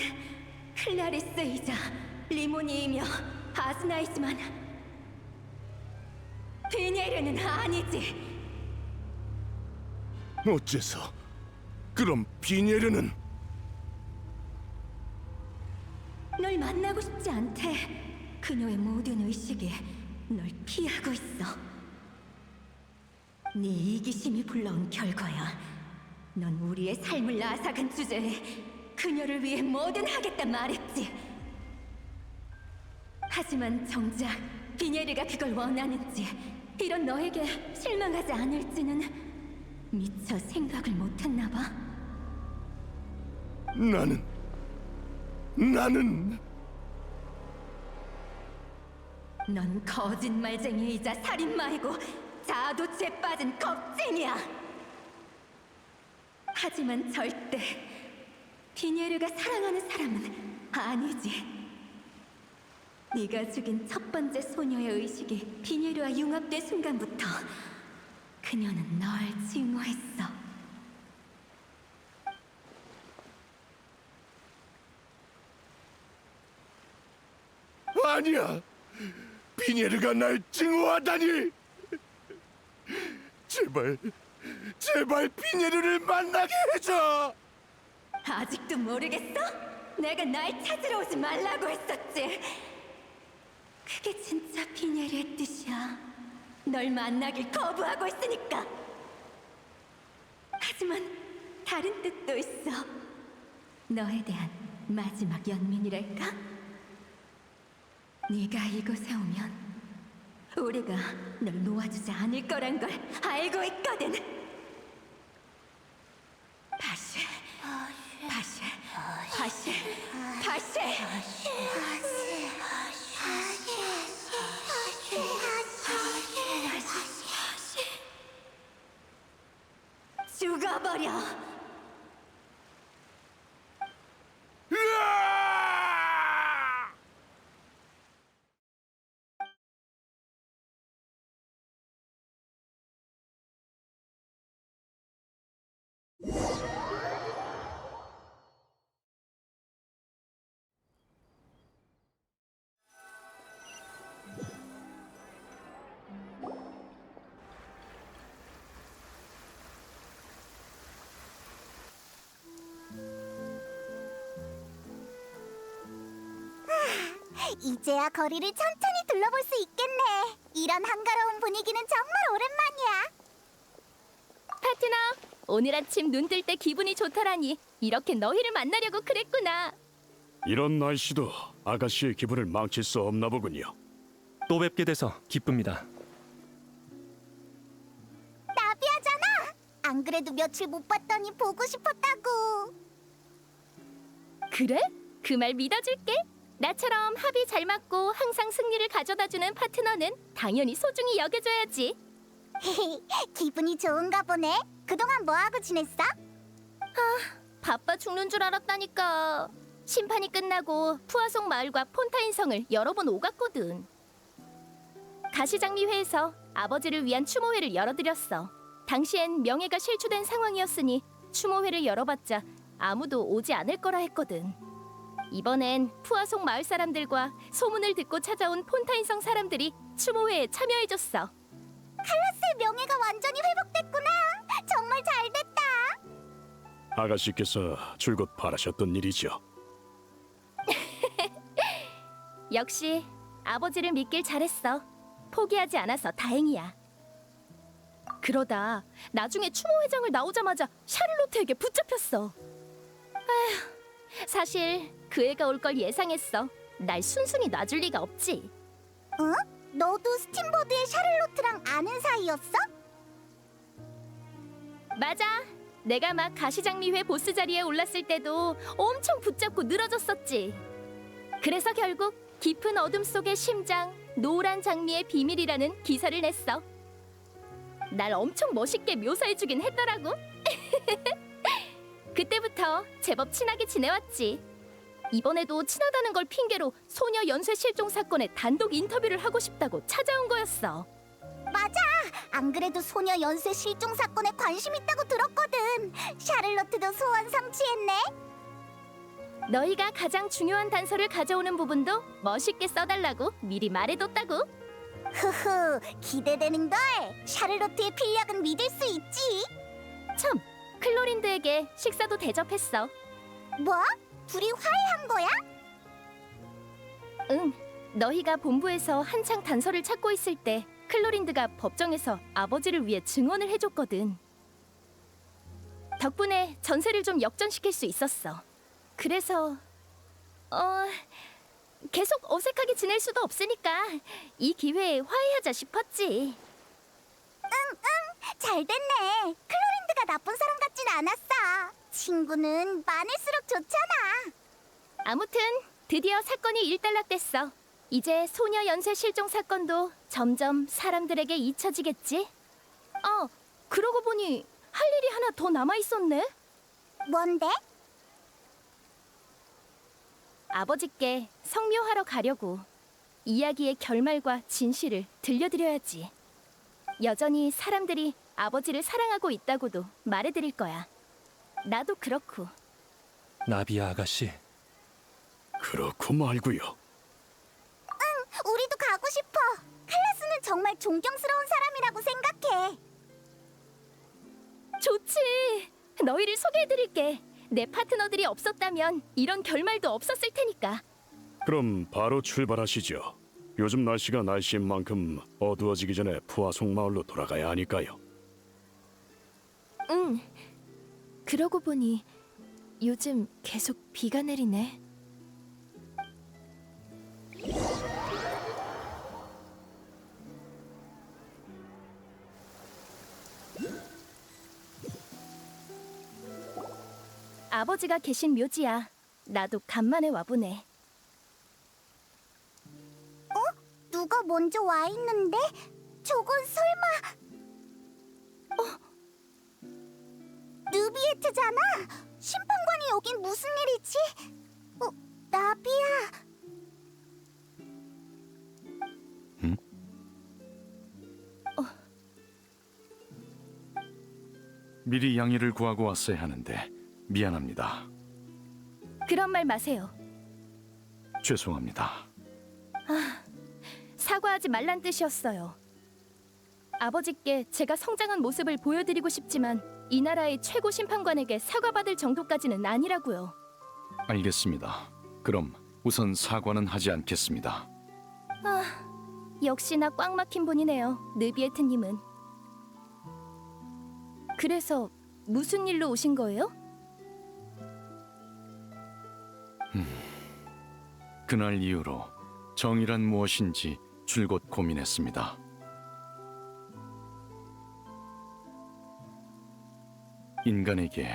B: 클라리스이자 리모니이며 아스나이지만 비녀르는 아니지.
F: 어째서? 그럼 비녀르는?
B: 널 만나고 싶지 않대. 그녀의 모든 의식이 널 피하고 있어. 네 이기심이 불러온 결과야. 넌 우리의 삶을 앗아간 주제에 그녀를 위해 뭐든 하겠다 말했지. 하지만 정작 비녀르가 그걸 원하는지, 이런 너에게 실망하지 않을지는 미처 생각을 못했나 봐.
F: 나는
B: 넌 거짓말쟁이이자 살인마이고 자도치에 빠진 겁쟁이야. 하지만 절대 비녀르가 사랑하는 사람은 아니지. 네가 죽인 첫 번째 소녀의 의식이 비녀르와 융합된 순간부터 그녀는 널 증오했어.
F: 아니야. 비녀르가 날 증오하다니. 제발 비녀르를 만나게 해줘.
B: 아직도 모르겠어? 내가 날 찾으러 오지 말라고 했었지. 그게 진짜 비녀르의 뜻이야. 널 만나길 거부하고 있으니까. 하지만 다른 뜻도 있어. 너에 대한 마지막 연민이랄까? 네가 이곳에 오면
O: 우리가 널 놓아주지 않을 거란 걸 알고 있거든. 다시, 다시, 다시, 다시. 죽어버려.
D: 이제야 거리를 천천히 둘러볼 수 있겠네. 이런 한가로운 분위기는 정말 오랜만이야.
B: 파트너, 오늘 아침 눈 뜰 때 기분이 좋더라니. 이렇게 너희를 만나려고 그랬구나.
K: 이런 날씨도 아가씨의 기분을 망칠 수 없나 보군요.
E: 또 뵙게 돼서 기쁩니다.
D: 나비야잖아. 안 그래도 며칠 못 봤더니 보고 싶었다고.
B: 그래? 그 말 믿어줄게. 나처럼 합이 잘 맞고 항상 승리를 가져다주는 파트너는 당연히 소중히 여겨줘야지.
D: 기분이 좋은가 보네. 그동안 뭐하고 지냈어?
B: 바빠 죽는 줄 알았다니까. 심판이 끝나고 푸아송 마을과 폰타인 성을 여러 번 오갔거든. 가시장미회에서 아버지를 위한 추모회를 열어드렸어. 당시엔 명예가 실추된 상황이었으니 추모회를 열어봤자 아무도 오지 않을 거라 했거든. 이번엔 푸아송 마을 사람들과 소문을 듣고 찾아온 폰타인성 사람들이 추모회에 참여해줬어.
D: 칼라스의 명예가 완전히 회복됐구나. 정말 잘됐다.
K: 아가씨께서 줄곧 바라셨던 일이죠.
B: 역시 아버지를 믿길 잘했어. 포기하지 않아서 다행이야. 그러다 나중에 추모회장을 나오자마자 샤를로트에게 붙잡혔어. 아휴, 사실 그 애가 올 걸 예상했어. 날 순순히 놔줄 리가 없지.
D: 응? 너도 스팀보드의 샤를로트랑 아는 사이였어?
B: 맞아. 내가 막 가시장미회 보스 자리에 올랐을 때도 엄청 붙잡고 늘어졌었지. 그래서 결국 깊은 어둠 속의 심장, 노란 장미의 비밀이라는 기사를 냈어. 날 엄청 멋있게 묘사해주긴 했더라고. 그때부터 제법 친하게 지내왔지. 이번에도 친하다는 걸 핑계로 소녀 연쇄 실종 사건에 단독 인터뷰를 하고 싶다고 찾아온 거였어.
D: 맞아. 안 그래도 소녀 연쇄 실종 사건에 관심 있다고 들었거든. 샤를로트도 소원 성취했네.
B: 너희가 가장 중요한 단서를 가져오는 부분도 멋있게 써달라고 미리 말해뒀다고.
D: 흐흐, 기대되는걸. 샤를로트의 필력은 믿을 수 있지.
B: 참, 클로린드에게 식사도 대접했어.
D: 뭐? 둘이 화해한 거야?
B: 응, 너희가 본부에서 한창 단서를 찾고 있을 때 클로린드가 법정에서 아버지를 위해 증언을 해줬거든. 덕분에 전세를 좀 역전시킬 수 있었어. 그래서 계속 어색하게 지낼 수도 없으니까 이 기회에 화해하자 싶었지.
D: 잘 됐네. 클로린드가 나쁜 사람 같진 않았어. 친구는 많을수록 좋잖아.
B: 아무튼 드디어 사건이 일단락됐어. 이제 소녀 연쇄 실종 사건도 점점 사람들에게 잊혀지겠지? 그러고 보니 할 일이 하나 더 남아있었네?
D: 뭔데?
B: 아버지께 성묘하러 가려고. 이야기의 결말과 진실을 들려드려야지. 여전히 사람들이 아버지를 사랑하고 있다고도 말해드릴 거야. 나도 그렇고.
E: 나비야 아가씨.
K: 그렇고 말고요.
D: 우리도 가고 싶어. 칼라스는 정말 존경스러운 사람이라고 생각해.
B: 좋지. 너희를 소개해드릴게. 내 파트너들이 없었다면 이런 결말도 없었을 테니까.
K: 그럼 바로 출발하시죠. 요즘 날씨가 날씨인 만큼 어두워지기 전에 푸아송 마을로 돌아가야 하니까요.
B: 응. 그러고 보니 요즘 계속 비가 내리네. 아버지가 계신 묘지야. 나도 간만에 와보네.
D: 누가 먼저 와 있는데? 저건 설마... 느비에트잖아. 심판관이 여긴 무슨 일이지? 나비야.
G: 미리 양해를 구하고 왔어야 하는데 미안합니다.
B: 그런 말 마세요.
G: 죄송합니다.
B: 사과하지 말란 뜻이었어요. 아버지께 제가 성장한 모습을 보여드리고 싶지만 이 나라의 최고 심판관에게 사과받을 정도까지는 아니라고요.
G: 알겠습니다. 그럼 우선 사과는 하지 않겠습니다.
B: 역시나 꽉 막힌 분이네요, 느비에트님은. 그래서 무슨 일로 오신 거예요?
G: 그날 이후로 정의란 무엇인지 줄곧 고민했습니다. 인간에게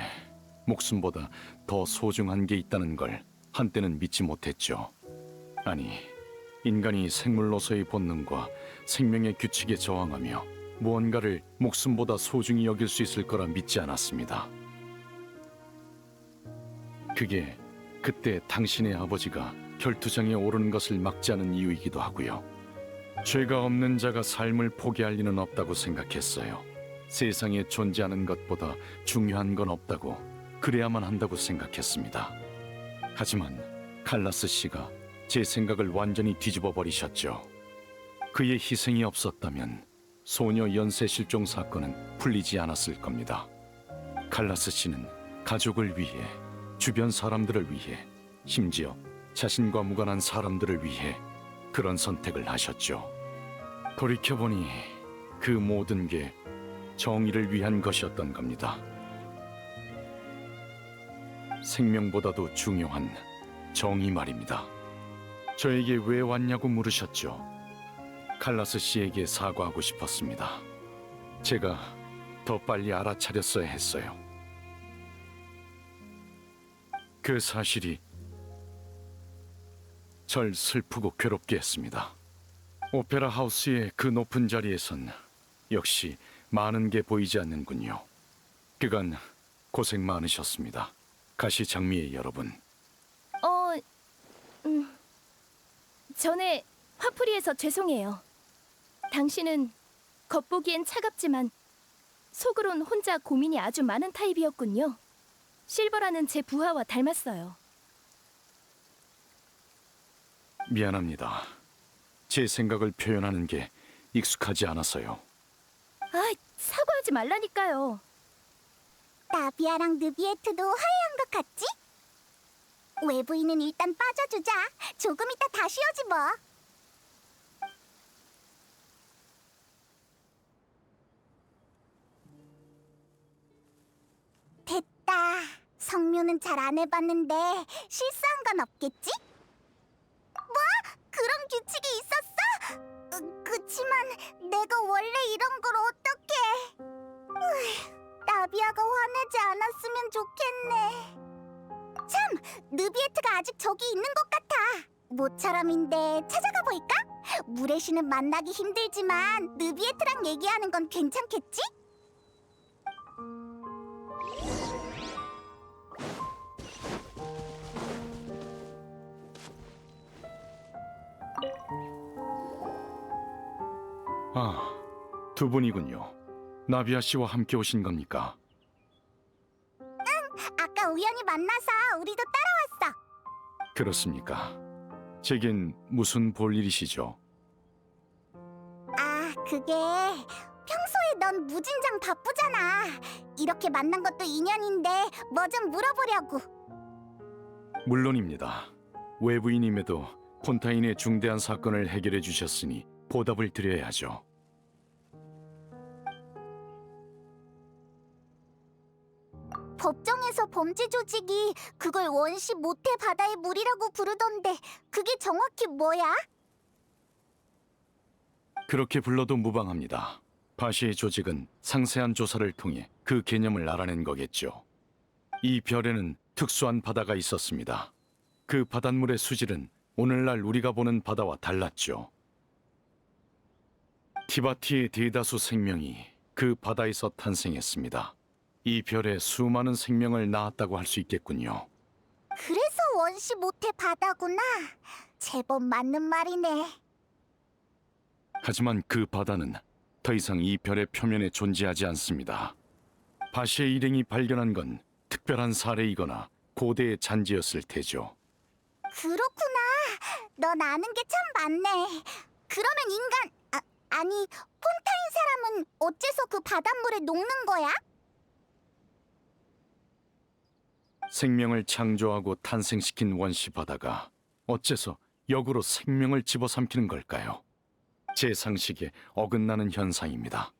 G: 목숨보다 더 소중한 게 있다는 걸 한때는 믿지 못했죠. 아니, 인간이 생물로서의 본능과 생명의 규칙에 저항하며 무언가를 목숨보다 소중히 여길 수 있을 거라 믿지 않았습니다. 그게 그때 당신의 아버지가 결투장에 오르는 것을 막지 않은 이유이기도 하고요. 죄가 없는 자가 삶을 포기할 리는 없다고 생각했어요. 세상에 존재하는 것보다 중요한 건 없다고, 그래야만 한다고 생각했습니다. 하지만 칼라스 씨가 제 생각을 완전히 뒤집어 버리셨죠. 그의 희생이 없었다면 소녀 연쇄 실종 사건은 풀리지 않았을 겁니다. 칼라스 씨는 가족을 위해, 주변 사람들을 위해, 심지어 자신과 무관한 사람들을 위해 그런 선택을 하셨죠. 돌이켜보니 그 모든 게 정의를 위한 것이었던 겁니다. 생명보다도 중요한 정의 말입니다. 저에게 왜 왔냐고 물으셨죠. 칼라스 씨에게 사과하고 싶었습니다. 제가 더 빨리 알아차렸어야 했어요. 그 사실이 절 슬프고 괴롭게 했습니다. 오페라 하우스의 그 높은 자리에선 역시 많은 게 보이지 않는군요. 그간 고생 많으셨습니다. 가시장미의 여러분.
B: 전에 화풀이해서 죄송해요. 당신은 겉보기엔 차갑지만 속으론 혼자 고민이 아주 많은 타입이었군요. 실버라는 제 부하와 닮았어요.
G: 미안합니다. 제 생각을 표현하는 게 익숙하지 않아서요.
B: 사과하지 말라니까요.
D: 나비아랑 느비에트도 화해한 것 같지? 외부인은 일단 빠져주자. 조금 이따 다시 오지 뭐. 됐다. 성묘는 잘 안 해봤는데 실수한 건 없겠지? 뭐? 그런 규칙이 있었어? 그치만 내가 원래 이런 걸 어떡해. 나비아가 화내지 않았으면 좋겠네. 참! 느비에트가 아직 저기 있는 것 같아. 모처럼인데 찾아가 볼까? 물의 신은 만나기 힘들지만 느비에트랑 얘기하는 건 괜찮겠지?
G: 두 분이군요. 나비아 씨와 함께 오신 겁니까?
D: 아까 우연히 만나서 우리도 따라왔어.
G: 그렇습니까? 제겐 무슨 볼일이시죠?
D: 그게 평소에 넌 무진장 바쁘잖아. 이렇게 만난 것도 인연인데 뭐 좀 물어보려고.
G: 물론입니다. 외부인임에도 폰타인의 중대한 사건을 해결해 주셨으니 보답을 드려야죠.
D: 법정에서 범죄 조직이 그걸 원시 모태 바다의 물이라고 부르던데 그게 정확히 뭐야?
G: 그렇게 불러도 무방합니다. 바시의 조직은 상세한 조사를 통해 그 개념을 알아낸 거겠죠. 이 별에는 특수한 바다가 있었습니다. 그 바닷물의 수질은 오늘날 우리가 보는 바다와 달랐죠. 티바티의 대다수 생명이 그 바다에서 탄생했습니다. 이 별에 수많은 생명을 낳았다고 할 수 있겠군요.
D: 그래서 원시 모태 바다구나. 제법 맞는 말이네.
G: 하지만 그 바다는 더 이상 이 별의 표면에 존재하지 않습니다. 바시의 일행이 발견한 건 특별한 사례이거나 고대의 잔재였을 테죠.
D: 그렇구나. 넌 아는 게 참 많네. 그러면 아니 폰타인 사람은 어째서 그 바닷물에 녹는 거야?
G: 생명을 창조하고 탄생시킨 원시 바다가 어째서 역으로 생명을 집어삼키는 걸까요? 제 상식에 어긋나는 현상입니다.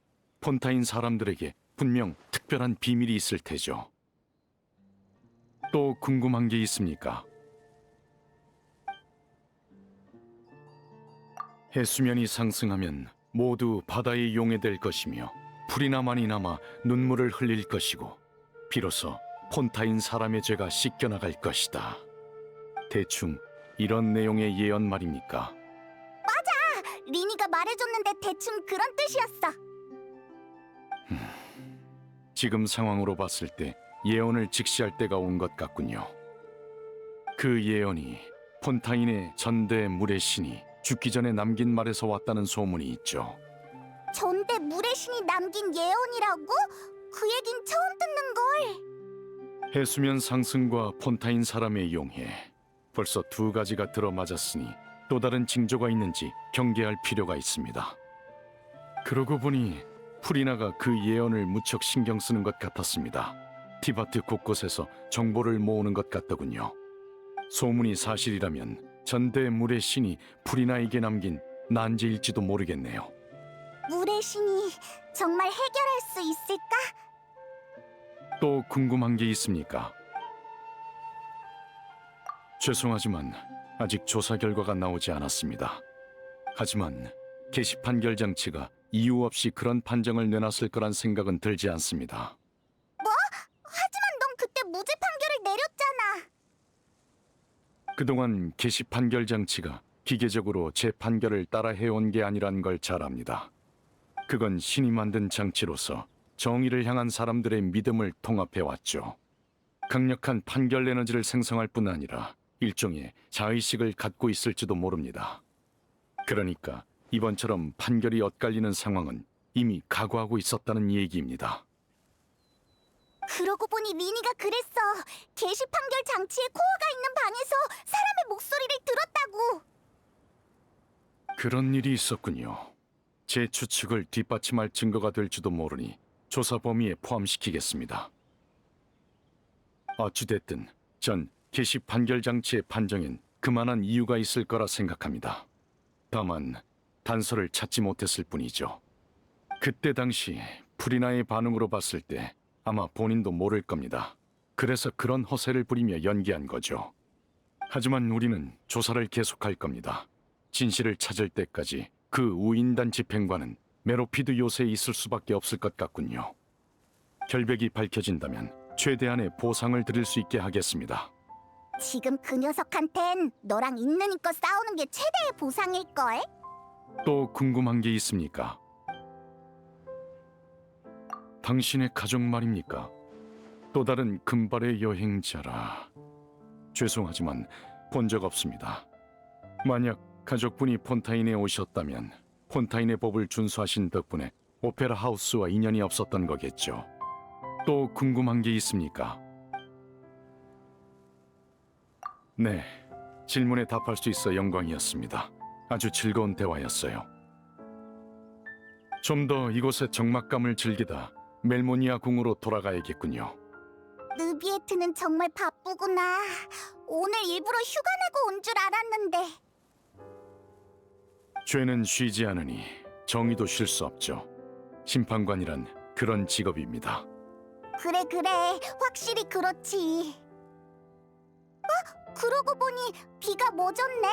G: 폰타인 사람들에게 분명 특별한 비밀이 있을 테죠. 또 궁금한 게 있습니까? 해수면이 상승하면 모두 바다에 용해될 것이며 풀이나 많이 남아 눈물을 흘릴 것이고 비로소 폰타인 사람의 죄가 씻겨나갈 것이다. 대충 이런 내용의 예언 말입니까?
D: 맞아! 리니가 말해줬는데 대충 그런 뜻이었어.
G: 지금 상황으로 봤을 때 예언을 직시할 때가 온 것 같군요. 그 예언이 폰타인의 전대 물의 신이 죽기 전에 남긴 말에서 왔다는 소문이 있죠.
D: 전대 물의 신이 남긴 예언이라고? 그 얘긴 처음 듣는 걸.
G: 해수면 상승과 폰타인 사람의 용해, 벌써 두 가지가 들어맞았으니 또 다른 징조가 있는지 경계할 필요가 있습니다. 그러고 보니 프리나가 그 예언을 무척 신경 쓰는 것 같았습니다. 티바트 곳곳에서 정보를 모으는 것 같더군요. 소문이 사실이라면 전대 물의 신이 프리나에게 남긴 난제일지도 모르겠네요.
D: 물의 신이 정말 해결할 수 있을까?
G: 또 궁금한 게 있습니까? 죄송하지만 아직 조사 결과가 나오지 않았습니다. 하지만 게시판 결장치가 이유 없이 그런 판정을 내놨을 거란 생각은 들지 않습니다.
D: 뭐? 하지만 넌 그때 무죄 판결을 내렸잖아.
G: 그동안 게시판 결장치가 기계적으로 제 판결을 따라 해온 게 아니란 걸 잘 압니다. 그건 신이 만든 장치로서 정의를 향한 사람들의 믿음을 통합해왔죠. 강력한 판결 에너지를 생성할 뿐 아니라 일종의 자의식을 갖고 있을지도 모릅니다. 그러니까 이번처럼 판결이 엇갈리는 상황은 이미 각오하고 있었다는 얘기입니다.
D: 그러고 보니 리니가 그랬어. 게시 판결 장치에 코어가 있는 방에서 사람의 목소리를 들었다고.
G: 그런 일이 있었군요. 제 추측을 뒷받침할 증거가 될지도 모르니 조사 범위에 포함시키겠습니다. 어찌됐든 전 게시 판결 장치의 판정엔 그만한 이유가 있을 거라 생각합니다. 다만 단서를 찾지 못했을 뿐이죠. 그때 당시 프리나의 반응으로 봤을 때 아마 본인도 모를 겁니다. 그래서 그런 허세를 부리며 연기한 거죠. 하지만 우리는 조사를 계속할 겁니다. 진실을 찾을 때까지 그 우인단 집행관은 메로피드 요새에 있을 수밖에 없을 것 같군요. 결백이 밝혀진다면 최대한의 보상을 드릴 수 있게 하겠습니다.
D: 지금 그 녀석한텐 너랑 있는 힘껏 싸우는 게 최대의 보상일걸?
G: 또 궁금한 게 있습니까? 당신의 가족 말입니까? 또 다른 금발의 여행자라. 죄송하지만 본 적 없습니다. 만약 가족분이 폰타인에 오셨다면 폰타인의 법을 준수하신 덕분에 오페라 하우스와 인연이 없었던 거겠죠. 또 궁금한 게 있습니까? 네, 질문에 답할 수 있어 영광이었습니다. 아주 즐거운 대화였어요. 좀 더 이곳의 적막감을 즐기다 멜모니아 궁으로 돌아가야겠군요.
D: 느비에트는 정말 바쁘구나. 오늘 일부러 휴가 내고 온 줄 알았는데.
G: 죄는 쉬지 않으니 정의도 쉴 수 없죠. 심판관이란 그런 직업입니다.
D: 그래, 확실히 그렇지. 그러고 보니 비가 멎었네?